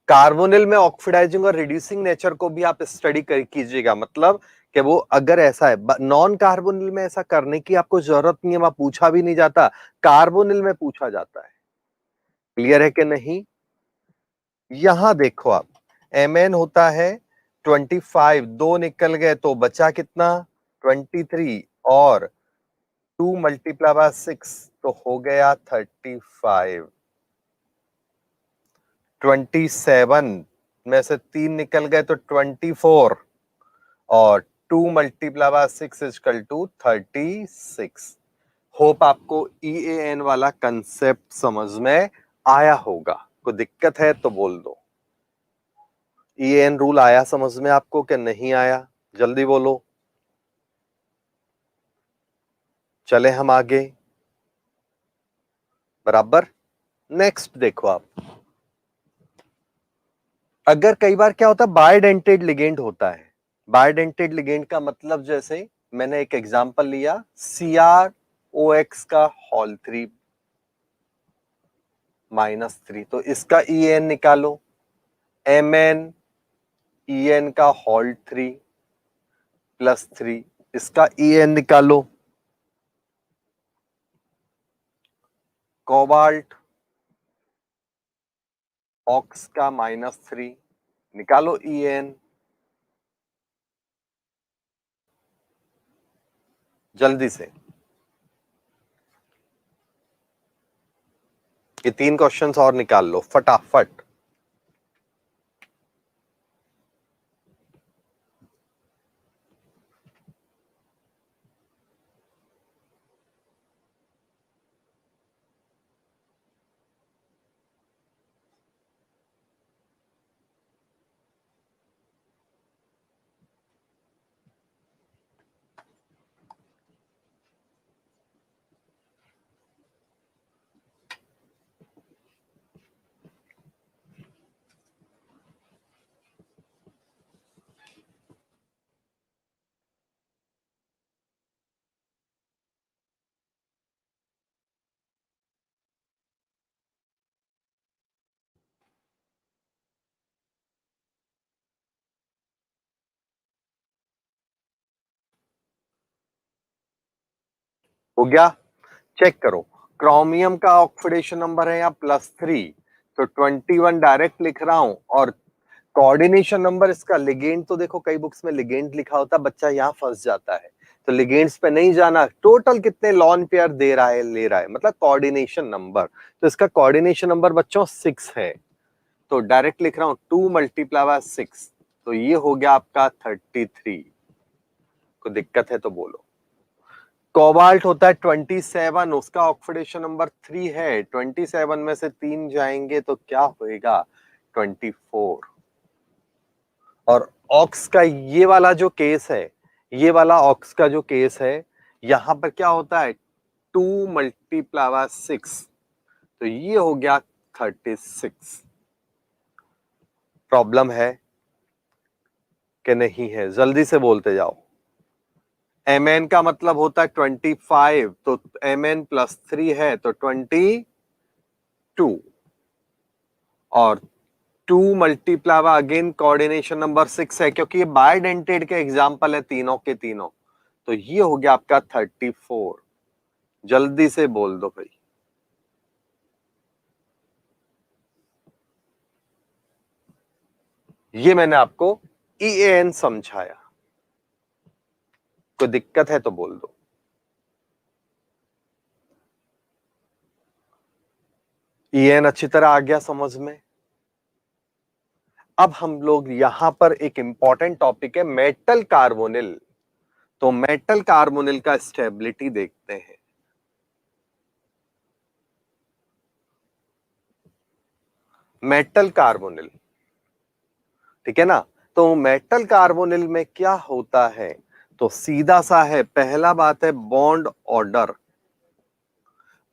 Speaker 1: कार्बोनिल में ऑक्सीडाइजिंग और रिड्यूसिंग नेचर को भी आप स्टडी कर कीजिएगा, मतलब कि वो अगर ऐसा है, नॉन कार्बोनिल में ऐसा करने की आपको जरूरत नहीं है, वहां पूछा भी नहीं जाता, कार्बोनिल में पूछा जाता है। क्लियर है कि नहीं? यहां देखो आप, Mn होता है 25, 2 निकल गए तो बचा कितना, 23, और 2 मल्टीप्लाई बाय 6 तो हो गया 35। 27 में से 3 निकल गए तो 24, और 2 multiply by 6 equal to 36। Hope आपको EAN वाला कंसेप्ट समझ में आया होगा। कोई दिक्कत है तो बोल दो। EAN रूल आया समझ में आपको कि नहीं आया? जल्दी बोलो। चले हम आगे, बराबर। नेक्स्ट देखो आप, अगर कई बार क्या होता है, बायडेंटेड लिगेंड होता है। बायडेंटेड लिगेंड का मतलब, जैसे मैंने एक एग्जांपल लिया, CrOX का होल 3 -3, तो इसका EN निकालो। Mn En का होल 3 +3, इसका En निकालो। कोबाल्ट ऑक्स का -3, निकालो En। जल्दी से, ये 3 क्वेश्चंस और निकाल लो फटाफट। हो गया, चेक करो। क्रोमियम का ऑक्सीडेशन नंबर है यहाँ +3, तो 21 डायरेक्ट लिख रहा हूं, और कोऑर्डिनेशन नंबर इसका लिगेंड, तो देखो कई बुक्स में लिगेंड लिखा होता है, बच्चा यहाँ फंस जाता है, तो लिगेंड्स पे नहीं जाना। टोटल कितने लॉन पेयर दे रहा है, ले रहा है, मतलब कोऑर्डिनेशन नंबर, तो इसका कोऑर्डिनेशन नंबर बच्चों 6 है, तो डायरेक्ट लिख रहा हूं 2 × 6, तो ये हो गया आपका 33। को दिक्कत है तो बोलो। कोबाल्ट होता है 27, उसका ऑक्सीडेशन नंबर 3 है, 27 में से 3 जाएंगे तो क्या होएगा 24। और ऑक्स का ये वाला जो केस है, ये वाला ऑक्स का जो केस है, यहां पर क्या होता है 2 × 6, तो ये हो गया 36। प्रॉब्लम है कि नहीं है, जल्दी से बोलते जाओ। Mn का मतलब होता है 25, तो Mn +3 है तो 22, और 2 × अगेन कोऑर्डिनेशन नंबर 6 है, क्योंकि ये बायडेंटेड के एग्जाम्पल है तीनों के तीनों, तो ये हो गया आपका 34। जल्दी से बोल दो भाई। ये मैंने आपको EAN समझाया, कोई दिक्कत है तो बोल दो। EAN अच्छी तरह आ गया समझ में। अब हम लोग यहां पर एक इंपॉर्टेंट टॉपिक है मेटल कार्बोनिल, तो मेटल कार्बोनिल का स्टेबिलिटी देखते हैं। मेटल कार्बोनिल, ठीक है ना, तो मेटल कार्बोनिल में क्या होता है, तो सीधा सा है, पहला बात है बॉन्ड ऑर्डर।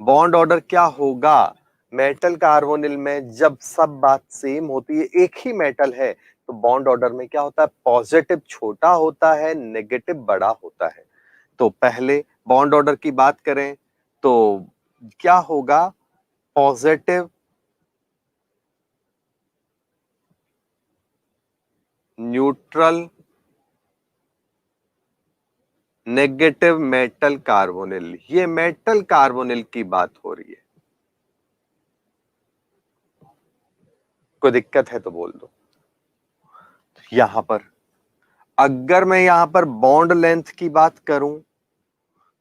Speaker 1: बॉन्ड ऑर्डर क्या होगा मेटल कार्बोनिल में, जब सब बात सेम होती है, एक ही मेटल है, तो बॉन्ड ऑर्डर में क्या होता है, पॉजिटिव छोटा होता है, नेगेटिव बड़ा होता है। तो पहले बॉन्ड ऑर्डर की बात करें तो क्या होगा, positive neutral negative metal carbonyl, ये मेटल कार्बोनिल की बात हो रही है। कोई दिक्कत है तो बोल दो। यहां पर अगर मैं यहां पर बॉन्ड लेंथ की बात करूं,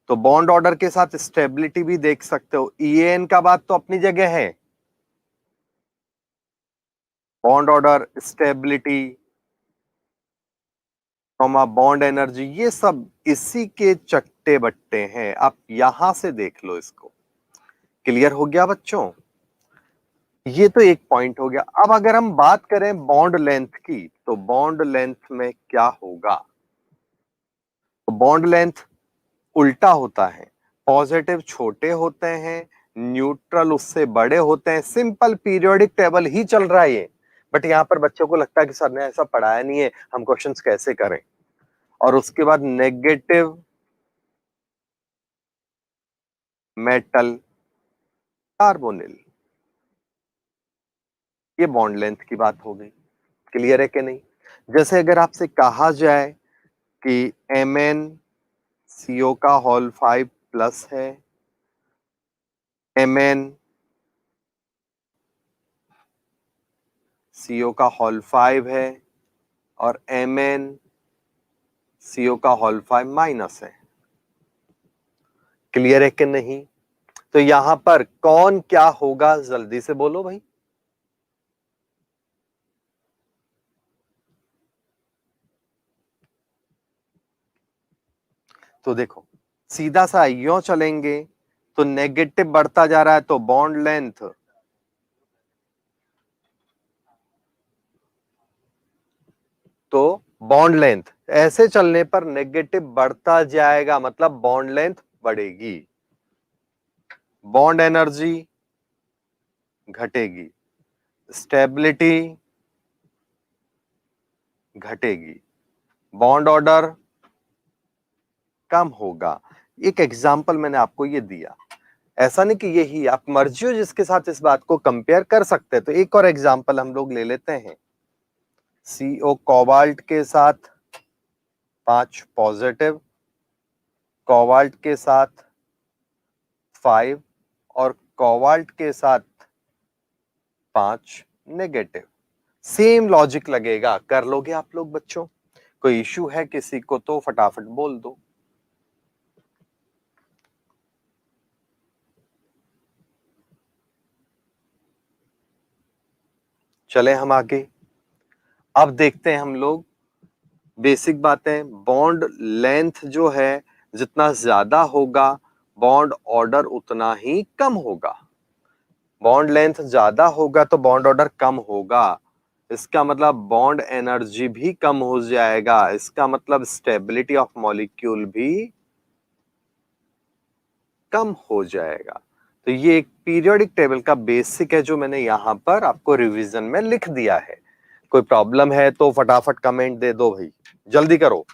Speaker 1: तो बॉन्ड ऑर्डर के साथ स्टेबिलिटी भी देख सकते हो। EAN का बात तो अपनी जगह है, bond order, stability, bond energy, ये सब इसी के चट्टे बट्टे हैं। आप यहां से देख लो इसको। क्लियर हो गया बच्चों? ये तो एक पॉइंट हो गया। अब अगर हम बात करें बॉन्ड लेंथ की, तो बॉन्ड लेंथ में क्या होगा, तो बॉन्ड लेंथ उल्टा होता है, पॉजिटिव छोटे होते हैं, न्यूट्रल उससे बड़े होते हैं। सिंपल पीरियोडिक टेबल ही चल रहा है ये, बट यहां पर बच्चों को लगता है कि सर ने ऐसा पढ़ाया नहीं है, हम क्वेश्चंस कैसे करें। और उसके बाद नेगेटिव मेटल कार्बोनिल, ये बॉन्ड लेंथ की बात हो गई। क्लियर है कि नहीं? जैसे अगर आपसे कहा जाए कि MnCO का होल 5+ है, MnCO का होल 5 है, और MnCO का होल 5- है। क्लियर है कि नहीं? तो यहां पर कौन क्या होगा, जल्दी से बोलो भाई। तो देखो सीधा सा यो चलेंगे, तो नेगेटिव बढ़ता जा रहा है, तो बॉन्ड लेंथ तो बॉन्ड लेंथ ऐसे चलने पर नेगेटिव बढ़ता जाएगा, मतलब बॉन्ड लेंथ बढ़ेगी, बॉन्ड एनर्जी घटेगी, स्टेबिलिटी घटेगी, बॉन्ड ऑर्डर कम होगा। एक एग्जाम्पल मैंने आपको ये दिया, ऐसा नहीं कि यही, आप मर्जी हो जिसके साथ इस बात को कंपेयर कर सकते हैं। तो एक और एग्जाम्पल हम लोग ले लेते हैं, CO कोबाल्ट के साथ 5 पॉजिटिव, कोबाल्ट के साथ 5 और कोबाल्ट के साथ 5 नेगेटिव। सेम लॉजिक लगेगा, कर लोगे आप लोग बच्चों? कोई इश्यू है किसी को तो फटाफट बोल दो। चले हम आगे। अब देखते हैं हम लोग बेसिक बातें। बॉन्ड लेंथ जो है जितना ज्यादा होगा बॉन्ड ऑर्डर उतना ही कम होगा। बॉन्ड लेंथ ज्यादा होगा तो बॉन्ड ऑर्डर कम होगा। इसका मतलब बॉन्ड एनर्जी भी कम हो जाएगा। इसका मतलब स्टेबिलिटी ऑफ मॉलिक्यूल भी कम हो जाएगा। तो ये एक पीरियोडिक टेबल का बेसिक है जो मैंने यहां पर आपको रिवीजन में लिख दिया है। कोई प्रॉब्लम है तो फटाफट कमेंट दे दो भाई, जल्दी करो।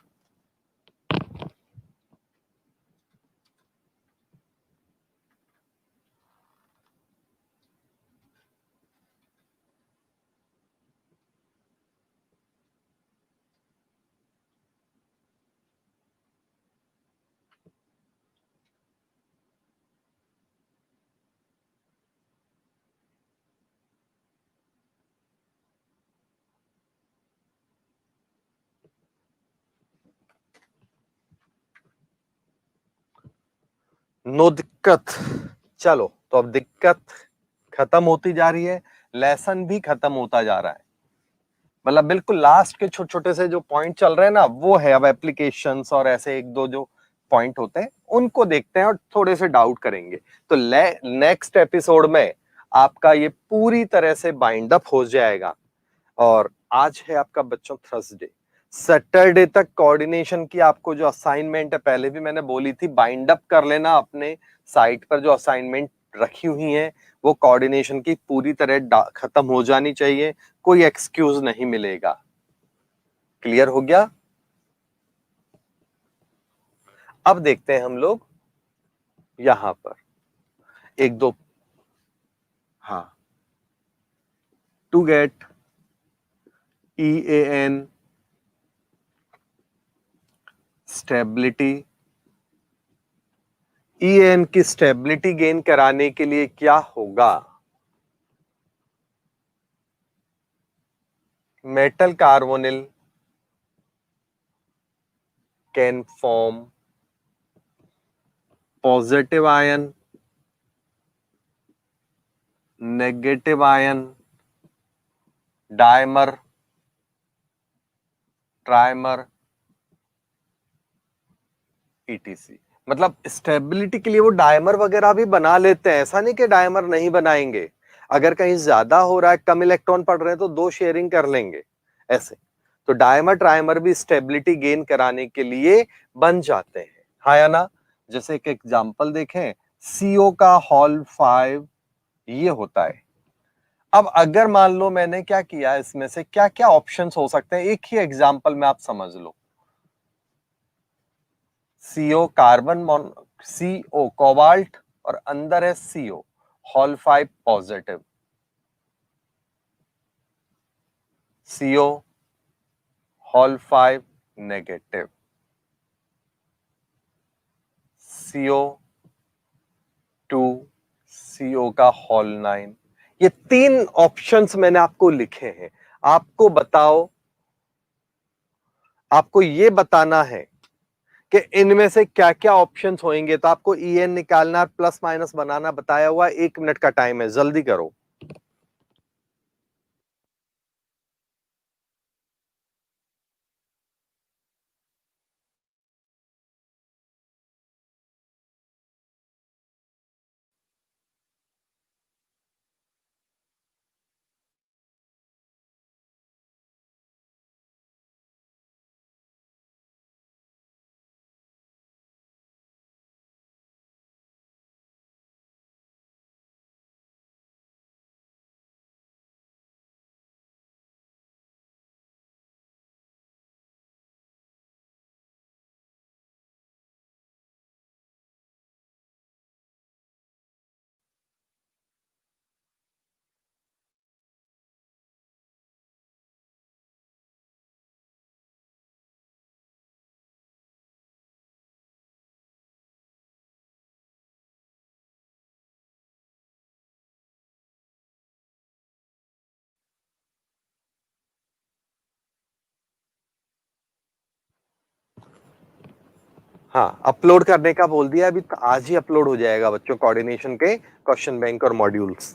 Speaker 1: नो दिक्कत। चलो तो अब दिक्कत खत्म होती जा रही है, लेसन भी खत्म होता जा रहा है। मतलब बिल्कुल लास्ट के छोटे छोटे से जो पॉइंट चल रहे हैं ना वो है। अब एप्लीकेशंस और ऐसे एक दो जो पॉइंट होते हैं उनको देखते हैं और थोड़े से डाउट करेंगे। तो नेक्स्ट एपिसोड में आपका ये पूरी तरह से बाइंड अप हो जाएगा। और आज है आपका बच्चों थर्सडे, सैटरडे तक कोऑर्डिनेशन की आपको जो असाइनमेंट है, पहले भी मैंने बोली थी, बाइंड अप कर लेना अपने साइट पर जो असाइनमेंट रखी हुई है वो कोऑर्डिनेशन की पूरी तरह खत्म हो जानी चाहिए। कोई एक्सक्यूज नहीं मिलेगा। क्लियर हो गया? अब देखते हैं हम लोग यहां पर एक दो। हाँ, to get EAN stability, EAN की स्टेबिलिटी गेन कराने के लिए क्या होगा? Metal carbonyl can form positive ion, negative ion, dimer, trimer, ETC। मतलब स्टेबिलिटी के लिए वो डायमर वगैरह भी बना लेते हैं, ऐसा नहीं कि डायमर नहीं बनाएंगे। अगर कहीं ज्यादा हो रहा है, कम इलेक्ट्रॉन पड़ रहे हैं तो दो शेयरिंग कर लेंगे ऐसे। तो डायमर ट्राइमर भी स्टेबिलिटी गेन कराने के लिए बन जाते हैं, हाँ या ना? जैसे एक एग्जांपल देखें, CO का हॉल 5 ये होता है। अब अगर मान लो मैंने क्या किया, इसमें से क्या क्या ऑप्शंस हो सकते हैं, एक ही एग्जांपल में आप समझ लो। CO कार्बन, CO कोबाल्ट और अंदर है CO hall 5 positive, CO hall 5 negative, CO2 CO का हॉल 9। ये तीन ऑप्शंस मैंने आपको लिखे हैं। आपको बताओ, आपको ये बताना है कि इनमें से क्या क्या ऑप्शंस होंगे। तो आपको EN निकालना, प्लस माइनस बनाना बताया हुआ, 1 मिनट का टाइम है, जल्दी करो। हाँ, अपलोड करने का बोल दिया अभी, तो आज ही अपलोड हो जाएगा बच्चों कोऑर्डिनेशन के क्वेश्चन बैंक और मॉड्यूल्स।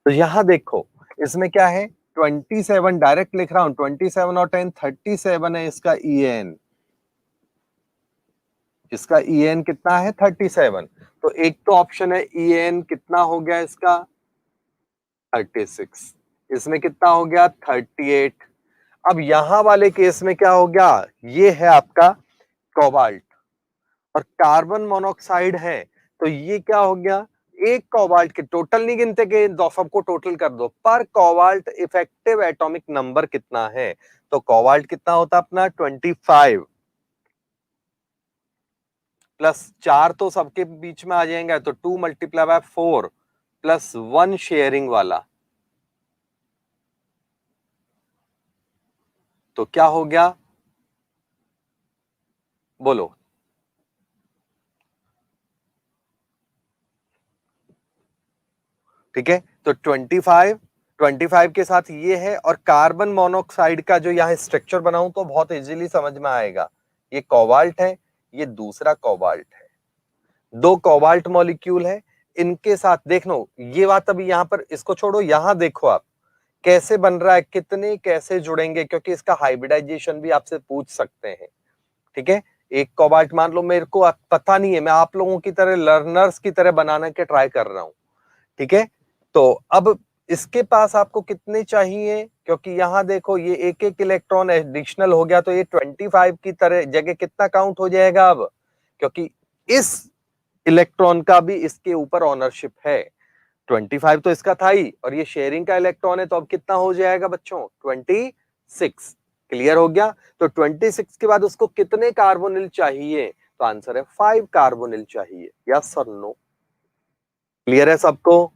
Speaker 1: तो यहां देखो इसमें क्या है, 27 डायरेक्ट लिख रहा हूं, 27 और 10 37 है इसका ईएन। इसका ईएन कितना है 37। तो एक तो ऑप्शन है ईएन कितना हो गया इसका 36, इसमें कितना हो गया 38। अब यहां वाले केस में क्या हो गया, ये है आपका कोबाल्ट और कार्बन मोनोऑक्साइड है, तो ये क्या हो गया, एक कोबाल्ट के टोटल नहीं गिनते के दो सबको टोटल कर दो, पर कोबाल्ट इफेक्टिव एटॉमिक नंबर कितना है, तो कोबाल्ट कितना होता अपना 25 प्लस 4 तो सबके बीच में आ जाएंगे, तो 2 मल्टीप्लाई बाय 4 प्लस 1 शेयरिंग वाला, तो क्या हो गया बोलो। ठीक है, तो 25 के साथ ये है, और कार्बन मोनोऑक्साइड का जो यहां स्ट्रक्चर बनाऊं तो बहुत इजीली समझ में आएगा। ये कोबाल्ट है, ये दूसरा कोबाल्ट है, दो कोबाल्ट मॉलिक्यूल है, इनके साथ देख लो ये बात अभी यहां पर इसको छोड़ो, यहां देखो आप कैसे बन रहा है, कितने कैसे जुड़ेंगे, क्योंकि इसका हाइब्रिडाइजेशन भी आपसे पूछ सकते हैं। ठीक है, एक कोबाल्ट मान लो मेरे को पता नहीं है, मैं आप लोगों की तरह लर्नर्स की तरह बनाने के ट्राई कर रहा हूं। ठीक है, तो अब इसके पास आपको कितने चाहिए, क्योंकि यहां देखो ये एक एक इलेक्ट्रॉन एडिशनल हो गया, तो ये 25 की तरह जगह कितना काउंट हो जाएगा अब, क्योंकि इस इलेक्ट्रॉन का भी इसके ऊपर ऑनरशिप है। 25 तो इसका था ही, और ये शेयरिंग का इलेक्ट्रॉन है, तो अब कितना हो जाएगा बच्चों 26। क्लियर हो गया, तो 26 के बाद उसको कितने कार्बोनिल चाहिए, तो आंसर है 5 कार्बोनिल चाहिए, यस और नो। क्लियर है सबको,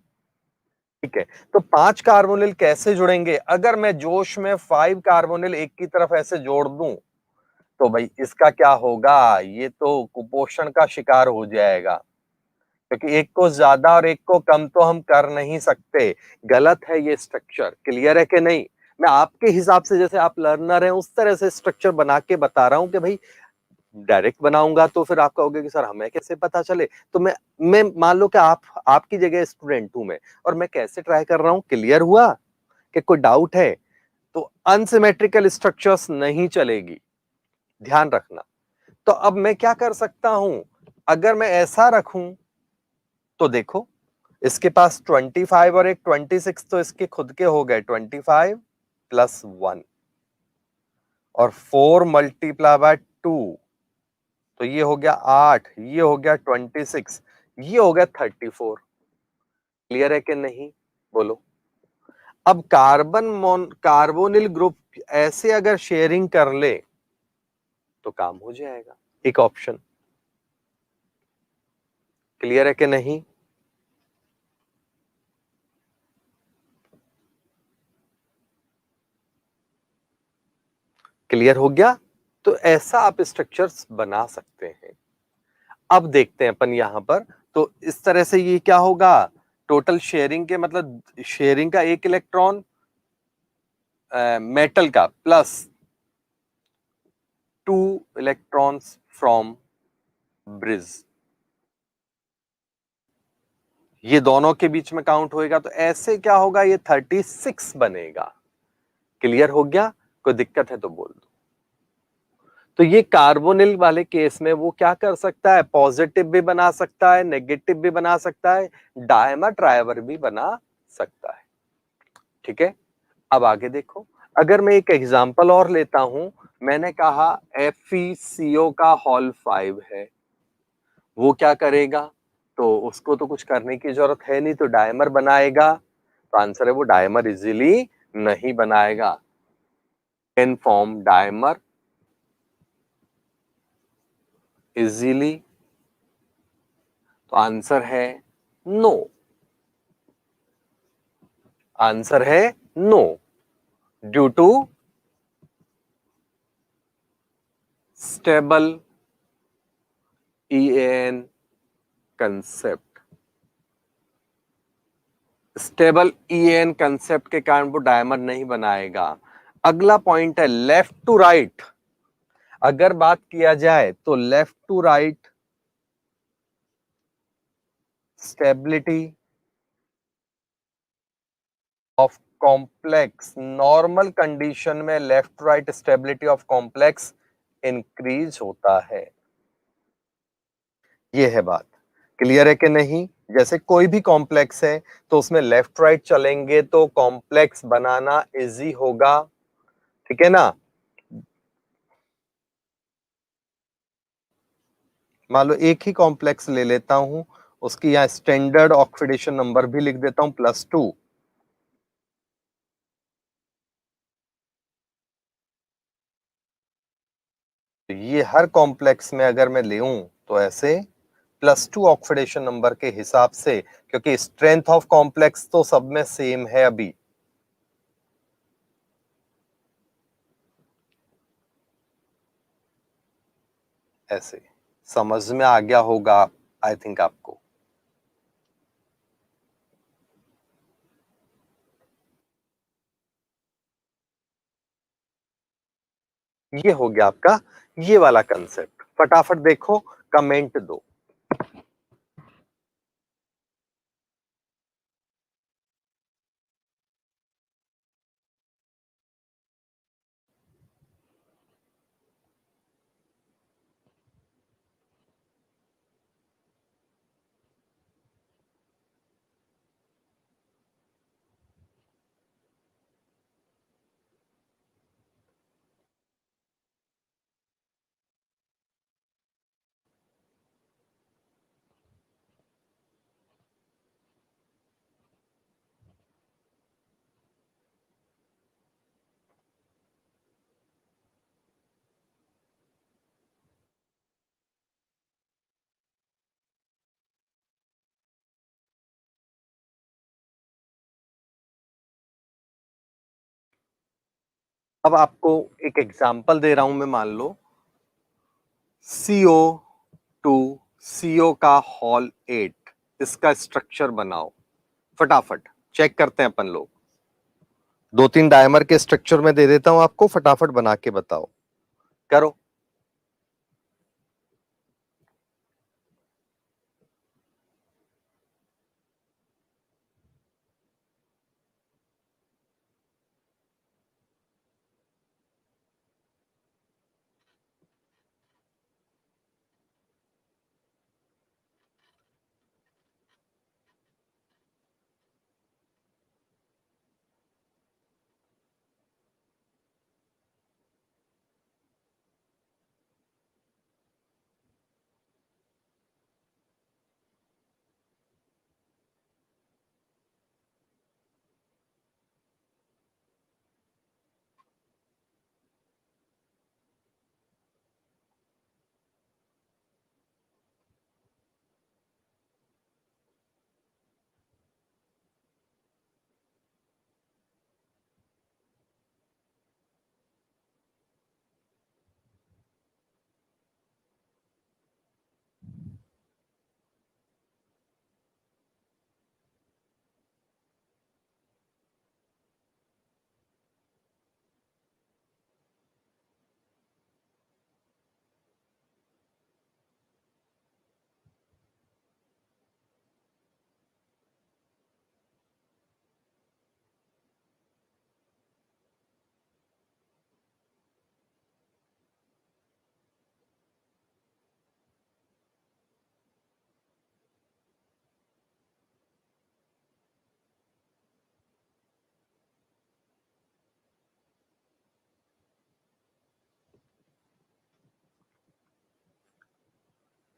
Speaker 1: ठीक है। तो 5 कार्बोनिल कैसे जुड़ेंगे, अगर मैं जोश में 5 कार्बोनिल एक की तरफ ऐसे जोड़ दूं, तो भाई इसका क्या होगा, ये तो कुपोषण का शिकार हो जाएगा, क्योंकि एक को ज्यादा और एक को कम तो हम कर नहीं सकते, गलत है ये स्ट्रक्चर। क्लियर है कि नहीं, मैं आपके हिसाब से, जैसे आप लर्नर हैं उस तरह से स्ट्रक्चर बना के बता रहा हूं कि भाई डायरेक्ट बनाऊंगा तो फिर आप कहोगे कि सर हमें कैसे पता चले, तो मैं मान लो कि आपकी जगह स्टूडेंट हूं मैं, और मैं कैसे ट्राई कर रहा हूं। क्लियर हुआ कि कोई डाउट है, तो अनसिमेट्रिकल स्ट्रक्चर्स नहीं चलेगी, ध्यान रखना। तो अब मैं क्या कर सकता हूं, अगर मैं ऐसा रखूं, तो देखो इसके पास 25 और एक 26, तो इसके खुद के हो गए 25 प्लस 1 और 4 मल्टीप्लाई बाय 2, तो ये हो गया 8, ये हो गया 26, ये हो गया 34। क्लियर है कि नहीं बोलो। अब कार्बोनिल ग्रुप ऐसे अगर शेयरिंग कर ले तो काम हो जाएगा, एक ऑप्शन। क्लियर है कि नहीं, क्लियर हो गया। तो ऐसा आप स्ट्रक्चर्स बना सकते हैं। अब देखते हैं अपन यहां पर, तो इस तरह से ये क्या होगा, टोटल शेयरिंग के मतलब शेयरिंग का एक इलेक्ट्रॉन मेटल का प्लस 2 इलेक्ट्रॉन्स फ्रॉम ब्रिज, ये दोनों के बीच में काउंट होएगा, तो ऐसे क्या होगा, ये 36 बनेगा। क्लियर हो गया, कोई दिक्कत है तो बोल दो। तो ये कार्बोनिल वाले केस में वो क्या कर सकता है, पॉजिटिव भी बना सकता है, नेगेटिव भी बना सकता है, डायमर ट्राइवर भी बना सकता है। ठीक है, अब आगे देखो, अगर मैं एक एग्जांपल और लेता हूं, मैंने कहा FeCO का हॉल 5 है, वो क्या करेगा, तो उसको तो कुछ करने की जरूरत है नहीं, तो डायमर बनाएगा, तो आंसर है वो डायमर इजीली नहीं बनाएगा, इन फॉर्म डायमर इजीली, तो आंसर है नो, आंसर है no, due to stable EAN concept. Stable EAN concept के कारण वो डायमर नहीं बनाएगा। अगला पॉइंट है लेफ्ट टू राइट। अगर बात किया जाए तो left to right stability of complex, normal condition में left right stability of complex increase होता है। ये है बात, क्लियर है कि नहीं? जैसे कोई भी कॉम्प्लेक्स है तो उसमें लेफ्ट राइट चलेंगे तो कॉम्प्लेक्स बनाना इजी होगा, ठीक है ना? मान लो एक ही कॉम्प्लेक्स ले लेता हूं, उसकी यहां स्टैंडर्ड ऑक्सीडेशन नंबर भी लिख देता हूं +2। ये हर कॉम्प्लेक्स में अगर मैं लेऊं तो ऐसे +2 ऑक्सीडेशन नंबर के हिसाब से, क्योंकि स्ट्रेंथ ऑफ कॉम्प्लेक्स तो सब में सेम है अभी। ऐसे समझ में आ गया होगा आई थिंक आपको। ये हो गया आपका ये वाला कंसेप्ट। फटाफट देखो, कमेंट दो। अब आपको एक एग्जांपल दे रहा हूं मैं, मान लो CO2 CO का हॉल 8, इसका स्ट्रक्चर बनाओ। फटाफट चेक करते हैं अपन लोग। 2-3 डायमर के स्ट्रक्चर में दे देता हूं आपको, फटाफट बना के बताओ। करो।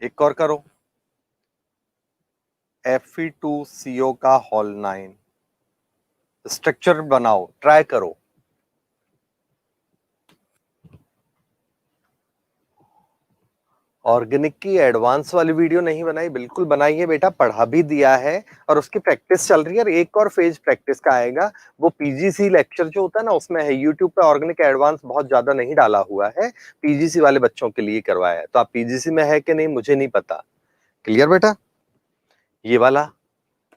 Speaker 1: एक और करो। Fe2CO का हॉल 9 स्ट्रक्चर बनाओ, ट्राई करो। ऑर्गेनिक की एडवांस वाली वीडियो नहीं बनाई, बिल्कुल बनाई है बेटा, पढ़ा भी दिया है और उसकी प्रैक्टिस चल रही है। और एक और फेज प्रैक्टिस का आएगा, वो पीजीसी लेक्चर जो होता है ना उसमें है। यूट्यूब पे ऑर्गेनिक एडवांस बहुत ज्यादा नहीं डाला हुआ है, पीजीसी वाले बच्चों के लिए करवाया है। तो आप पीजीसी में है कि नहीं मुझे नहीं पता। क्लियर बेटा? ये वाला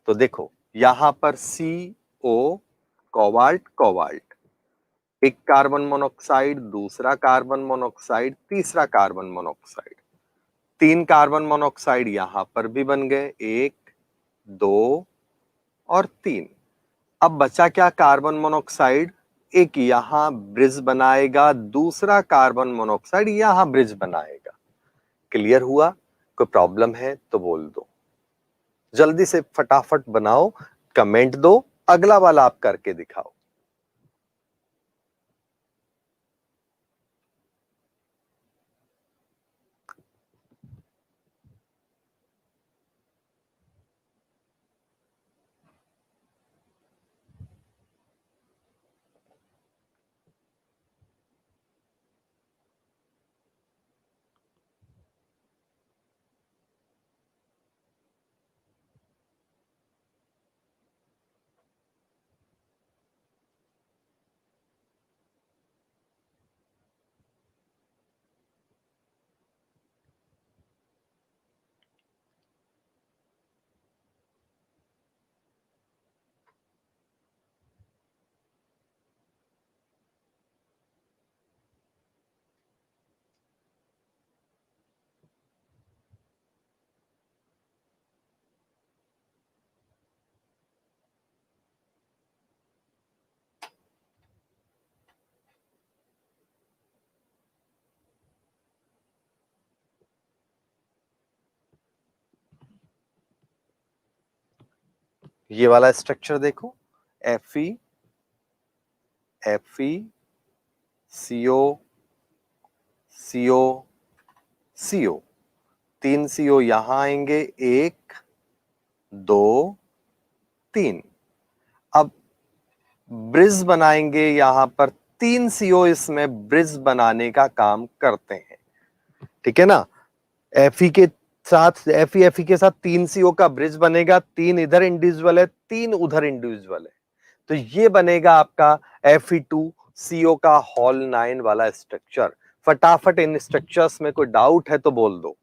Speaker 1: तो देखो, यहां पर CO कोबाल्ट कोबाल्ट एक कार्बन मोनोऑक्साइड, दूसरा कार्बन मोनोऑक्साइड, तीसरा कार्बन मोनोऑक्साइड। 3 कार्बन मोनोऑक्साइड यहां पर भी बन गए, 1, 2 और 3। अब बचा क्या? कार्बन मोनोऑक्साइड एक यहां ब्रिज बनाएगा, दूसरा कार्बन मोनोऑक्साइड यहां ब्रिज बनाएगा। क्लियर हुआ? कोई प्रॉब्लम है तो बोल दो, जल्दी से फटाफट बनाओ, कमेंट दो, अगला वाला आप करके दिखाओ। ये वाला स्ट्रक्चर देखो, Fe, Fe, CO, CO, CO, 3 CO यहां आएंगे, 1, 2, 3। अब ब्रिज बनाएंगे यहां पर, 3 CO इसमें ब्रिज बनाने का काम करते हैं, ठीक है ना। Fe के साथ, Fe के साथ 3 CO का ब्रिज बनेगा, 3 इधर इंडिविजुअल है, 3 उधर इंडिविजुअल है, तो ये बनेगा आपका Fe2CO का हॉल 9 वाला स्ट्रक्चर। फटाफट इन स्ट्रक्चर्स में कोई डाउट है तो बोल दो।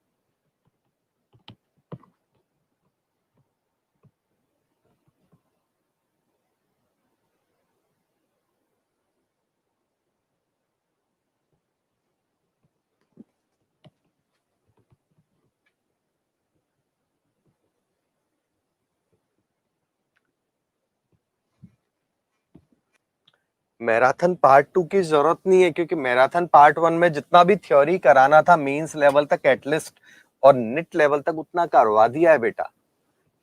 Speaker 1: मैराथन पार्ट 2 की जरूरत नहीं है, क्योंकि मैराथन पार्ट 1 में जितना भी थ्योरी कराना था मेंस लेवल तक एटलीस्ट और निट लेवल तक उतना करवा दिया है बेटा,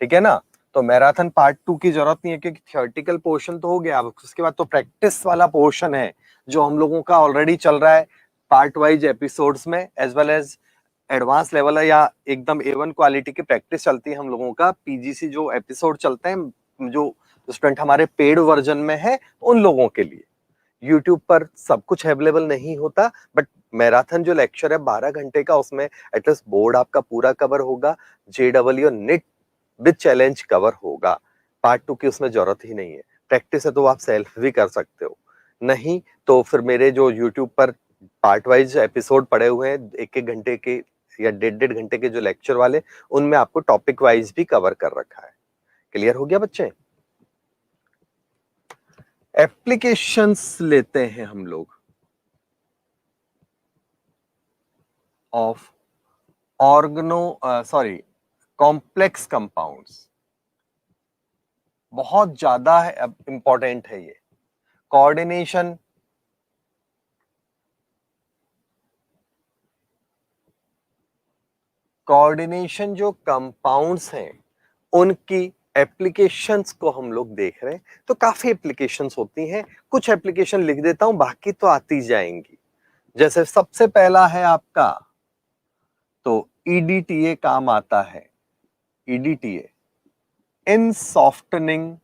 Speaker 1: ठीक है ना। तो मैराथन पार्ट 2 की जरूरत नहीं है, क्योंकि थियोरेटिकल पोर्शन तो हो गया। अब उसके बाद तो प्रैक्टिस वाला पोर्शन है जो हम लोगों का ऑलरेडी चल रहा है पार्ट वाइज एपिसोड्स में, as well as advance level है या एकदम A1 क्वालिटी की प्रैक्टिस चलती है हम लोगों का। पीजीसी जो एपिसोड चलते हैं, जो स्टूडेंट हमारे पेड वर्जन में है उन लोगों के लिए यूट्यूब पर सब कुछ अवेलेबल नहीं होता, बट मैराथन जो लेक्चर है 12 घंटे का, उसमें एटलीस्ट बोर्ड आपका पूरा कवर होगा, JEE और निट विद चैलेंज कवर होगा। पार्ट 2 की उसमें जरूरत ही नहीं है। प्रैक्टिस है तो आप सेल्फ भी कर सकते हो, नहीं तो फिर मेरे जो यूट्यूब पर पार्ट वाइज एपिसोड पड़े हुए हैं 1-1 घंटे के या 1.5-1.5 घंटे के जो लेक्चर वाले, उनमें आपको टॉपिक वाइज भी कवर कर रखा है। क्लियर हो गया बच्चे? एप्लीकेशंस लेते हैं हम लोग ऑफ कॉम्प्लेक्स कंपाउंड्स। बहुत ज्यादा है, इंपॉर्टेंट है ये कोऑर्डिनेशन। कोऑर्डिनेशन जो कंपाउंड्स हैं उनकी एप्लीकेशंस को हम लोग देख रहे हैं, तो काफी एप्लीकेशंस होती हैं। कुछ एप्लीकेशन लिख देता हूं, बाकी तो आती जाएंगी। जैसे सबसे पहला है आपका, तो EDTA काम आता है। EDTA in softening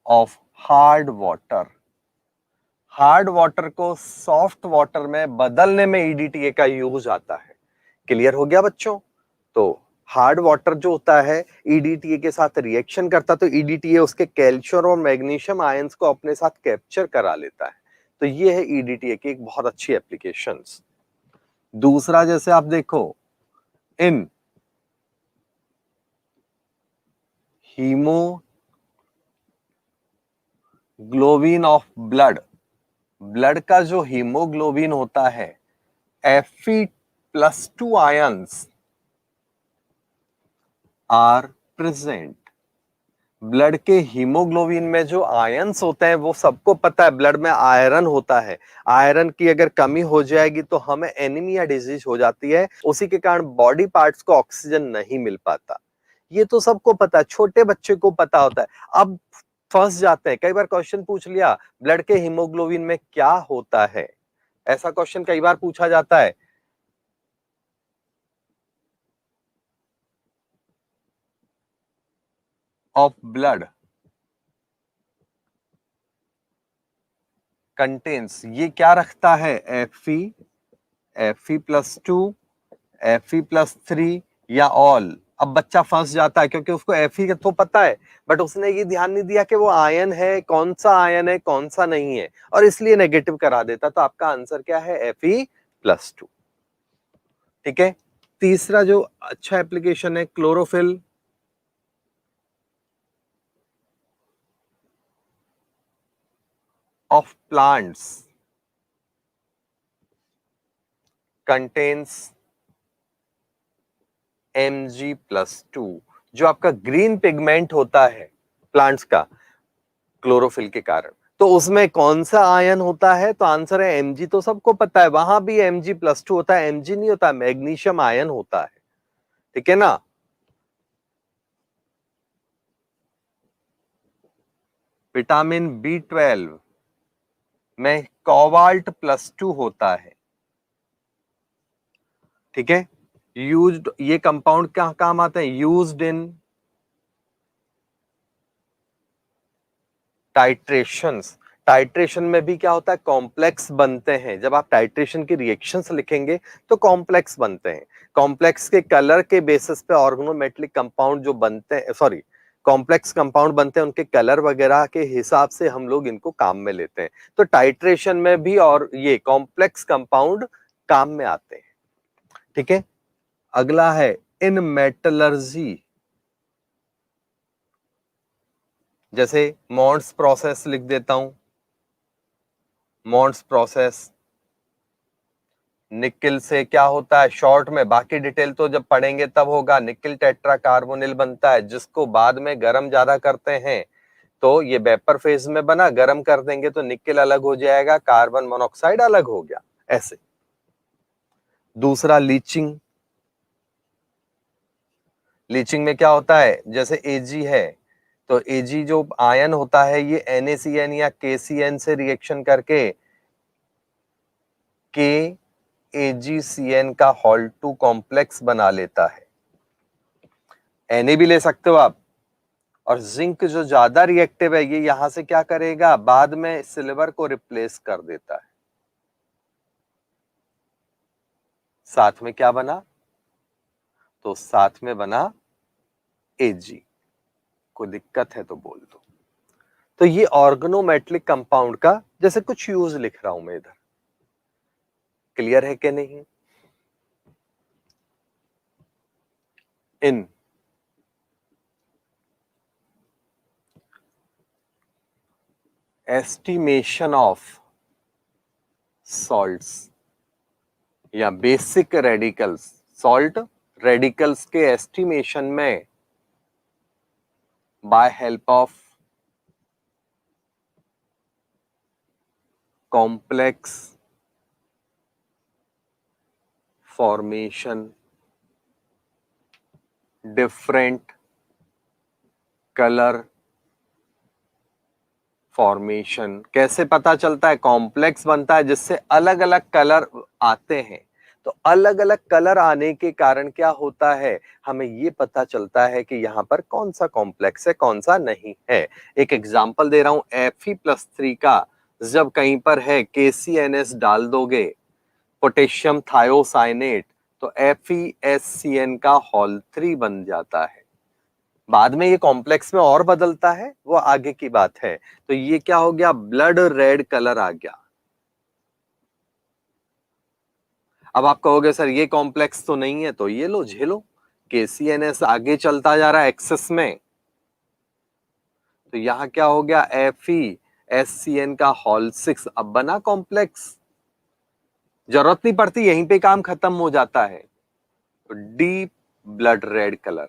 Speaker 1: of hard water. Hard water को सॉफ्ट वाटर में बदलने में EDTA का यूज आता है। क्लियर हो गया बच्चों? तो हार्ड वाटर जो होता है EDTA के साथ रिएक्शन करता, तो EDTA उसके कैल्शियम और मैग्नीशियम आयंस को अपने साथ कैप्चर करा लेता है। तो ये है EDTA की एक बहुत अच्छी एप्लीकेशंस। दूसरा जैसे आप देखो, in haemoglobin of blood, blood का जो हीमोग्लोबिन होता है, Fe+2 ions are present. Blood के हीमोग्लोबिन में जो आयंस होते हैं वो सबको पता है, ब्लड में आयरन होता है, आयरन की अगर कमी हो जाएगी तो हमें एनीमिया डिजीज हो जाती है, उसी के कारण बॉडी पार्ट्स को ऑक्सीजन नहीं मिल पाता। ये तो सबको पता है, छोटे बच्चे को पता होता है। अब फंस जाते हैं, कई बार क्वेश्चन पूछ लिया ब्लड के हीमोग्लोबिन में क्या होता है, ऐसा क्वेश्चन कई बार पूछा जाता है। ऑफ ब्लड कंटेन्स, ये क्या रखता है, Fe+2, Fe+3 या ऑल। अब बच्चा फंस जाता है क्योंकि उसको Fe तो पता है, बट उसने ये ध्यान नहीं दिया कि वो आयन है, कौन सा आयन है कौन सा नहीं है, और इसलिए नेगेटिव करा देता। तो आपका आंसर क्या है, Fe+2। ठीक है। तीसरा जो अच्छा एप्लीकेशन है, chlorophyll of plants contains Mg+2। जो आपका ग्रीन पिगमेंट होता है प्लांट्स का, क्लोरोफिल के कारण, तो उसमें कौन सा आयन होता है, तो आंसर है Mg। तो सबको पता है, वहां भी Mg+2 होता है, Mg नहीं होता, मैग्नीशियम आयन होता है। ठीक है ना। विटामिन B12 में कोबाल्ट+2 होता है। ठीक है। यूज्ड, ये कंपाउंड क्या काम आते हैं, यूज्ड इन टाइट्रेशंस। टाइट्रेशन में भी क्या होता है, कॉम्प्लेक्स बनते हैं। जब आप टाइट्रेशन की रिएक्शंस लिखेंगे तो कॉम्प्लेक्स बनते हैं। कॉम्प्लेक्स के कलर के बेसिस पे ऑर्गेनोमेटेलिक कंपाउंड जो बनते हैं, सॉरी, कॉम्प्लेक्स कंपाउंड बनते हैं, उनके कलर वगैरह के हिसाब से हम लोग इनको काम में लेते हैं। तो टाइट्रेशन में भी और ये कॉम्प्लेक्स कंपाउंड काम में आते हैं। ठीक है। अगला है इन मेटलर्जी, जैसे मॉन्ट्स प्रोसेस लिख देता हूं, मॉन्ट्स प्रोसेस। निकिल से क्या होता है, शॉर्ट में, बाकी डिटेल तो जब पढ़ेंगे तब होगा। निकिल टेट्रा कार्बोनिल बनता है, जिसको बाद में गर्म ज्यादा करते हैं तो ये वेपर फेज में बना, गर्म कर देंगे तो निकिल अलग हो जाएगा, कार्बन मोनोऑक्साइड अलग हो गया, ऐसे। दूसरा लीचिंग, लीचिंग में क्या होता है, जैसे Ag है तो Ag जो आयन होता है ये NaCN या KCN से रिएक्शन करके KAgCN का हॉल 2 कॉम्प्लेक्स बना लेता है। Na भी ले सकते हो आप। और जिंक जो ज्यादा रिएक्टिव है, ये यहां से क्या करेगा, बाद में सिल्वर को रिप्लेस कर देता है। साथ में क्या बना, तो साथ में बना Ag। कोई दिक्कत है तो बोल दो। तो ये ऑर्गेनोमेटेलिक कंपाउंड का जैसे कुछ यूज लिख रहा हूं मैं इधर, क्लियर है कि नहीं। इन एस्टिमेशन ऑफ सॉल्ट्स या बेसिक रेडिकल्स, सॉल्ट रेडिकल्स के एस्टिमेशन में by help of complex formation, different colour formation. कैसे पता चलता है, कॉम्प्लेक्स बनता है जिससे अलग अलग कलर आते हैं। तो अलग अलग कलर आने के कारण क्या होता है, हमें ये पता चलता है कि यहां पर कौन सा कॉम्प्लेक्स है कौन सा नहीं है। एक एग्जांपल दे रहा हूं, Fe+3 का जब कहीं पर है KCNS डाल दोगे, पोटेशियम थायोसाइनेट, तो FeSCN का हॉल 3 बन जाता है। बाद में ये कॉम्प्लेक्स में और बदलता है, वो आगे की बात है। तो ये क्या हो गया, ब्लड रेड कलर आ गया। अब आप कहोगे सर ये कॉम्प्लेक्स तो नहीं है, तो ये लो झेलो, KCNS आगे चलता जा रहा है एक्सेस में, तो यहाँ क्या हो गया, FeSCN का होल 6 अब बना कॉम्प्लेक्स, जरूरत नहीं पड़ती, यहीं पे काम खत्म हो जाता है। तो deep blood red colour,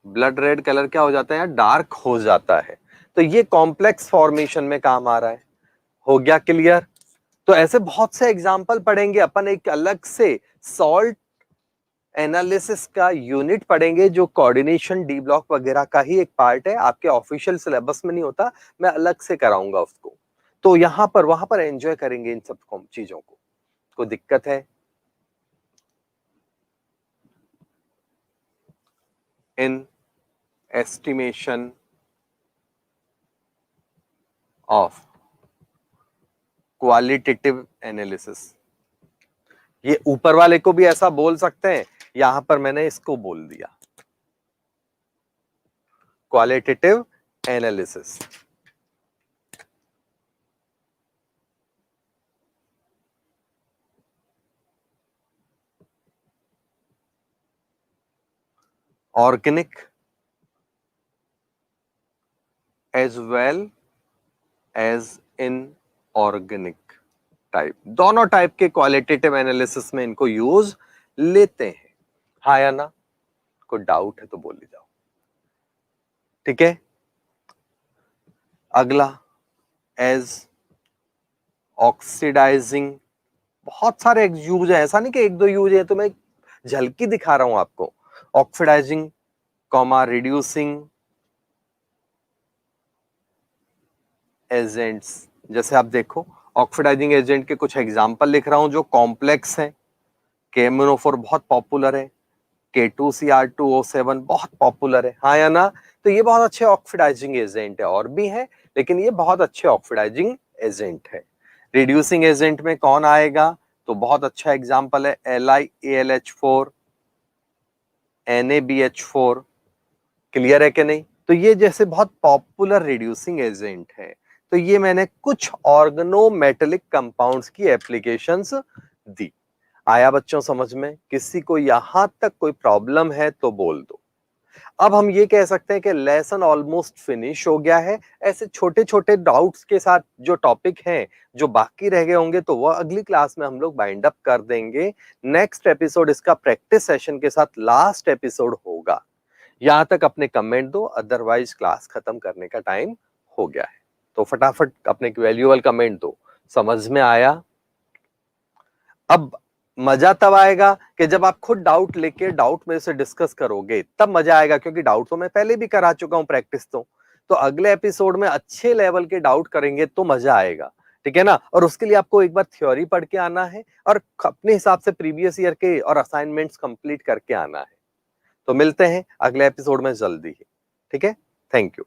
Speaker 1: blood red colour क्या हो जाता है, डार्क हो जाता है। तो ये कॉम्प्लेक्स फॉर्मेशन में काम आ रहा है। हो गया क्लियर? तो ऐसे बहुत से एग्जाम्पल पढ़ेंगे अपन, एक अलग से सॉल्ट एनालिसिस का यूनिट पढ़ेंगे जो कोऑर्डिनेशन डी ब्लॉक वगैरह का ही एक पार्ट है, आपके ऑफिशियल सिलेबस में नहीं होता, मैं अलग से कराऊंगा उसको। तो यहां पर वहां पर एंजॉय करेंगे इन सब चीजों को। कोई दिक्कत है? इन एस्टिमेशन ऑफ क्वालिटेटिव एनालिसिस, ये ऊपर वाले को भी ऐसा बोल सकते हैं, यहां पर मैंने इसको बोल दिया qualitative analysis. Organic as well as inorganic type, दोनों टाइप के क्वालिटेटिव एनालिसिस में इनको यूज लेते हैं। हाँ या ना? कोई डाउट है तो बोल ही जाओ। ठीक है, अगला एज ऑक्सीडाइजिंग, बहुत सारे यूज है, ऐसा नहीं कि एक दो यूज है, तो मैं झलकी दिखा रहा हूं आपको। ऑक्सीडाइजिंग कॉमा रिड्यूसिंग एजेंट्स, जैसे आप देखो ऑक्सीडाइजिंग एजेंट के कुछ एग्जांपल लिख रहा हूं जो कॉम्प्लेक्स है। केमनोफोर बहुत पॉपुलर है, K2Cr2O7 बहुत पॉपुलर है, हाँ या ना? तो ये बहुत अच्छे ऑक्सीडाइजिंग एजेंट है, और भी है लेकिन ये बहुत अच्छे ऑक्सीडाइजिंग एजेंट है। रिड्यूसिंग एजेंट में कौन आएगा? तो बहुत अच्छा एग्जांपल है LiAlH4, NaBH4। क्लियर है कि नहीं? तो ये जैसे बहुत पॉपुलर रिड्यूसिंग एजेंट है। तो ये मैंने कुछ ऑर्गेनोमेटेलिक कंपाउंड्स की एप्लीकेशंस दी। आया बच्चों समझ में? किसी को यहां तक कोई प्रॉब्लम है तो बोल दो। अब हम ये कह सकते हैं कि लेसन ऑलमोस्ट फिनिश हो गया है। ऐसे छोटे छोटे डाउट्स के साथ जो टॉपिक हैं, जो बाकी रह गए होंगे, तो वह अगली क्लास में हम लोग बाइंड अप कर देंगे। नेक्स्ट एपिसोड इसका प्रैक्टिस सेशन के साथ लास्ट एपिसोड होगा। यहां तक अपने कमेंट दो, अदरवाइज क्लास खत्म करने का टाइम हो गया है। तो फटाफट अपने वैल्यूएबल कमेंट दो। समझ में आया? अब मजा तब आएगा कि जब आप खुद डाउट लेके डाउट में से डिस्कस करोगे, तब मजा आएगा, क्योंकि डाउट तो मैं पहले भी करा चुका हूं प्रैक्टिस। तो अगले एपिसोड में अच्छे लेवल के डाउट करेंगे तो मजा आएगा। ठीक है ना? और उसके लिए आपको एक बार थ्योरी पढ़ के आना है और अपने हिसाब से प्रीवियस ईयर के और असाइनमेंट्स कंप्लीट करके आना है। तो मिलते हैं अगले एपिसोड में जल्दी ही। ठीक है, थैंक यू।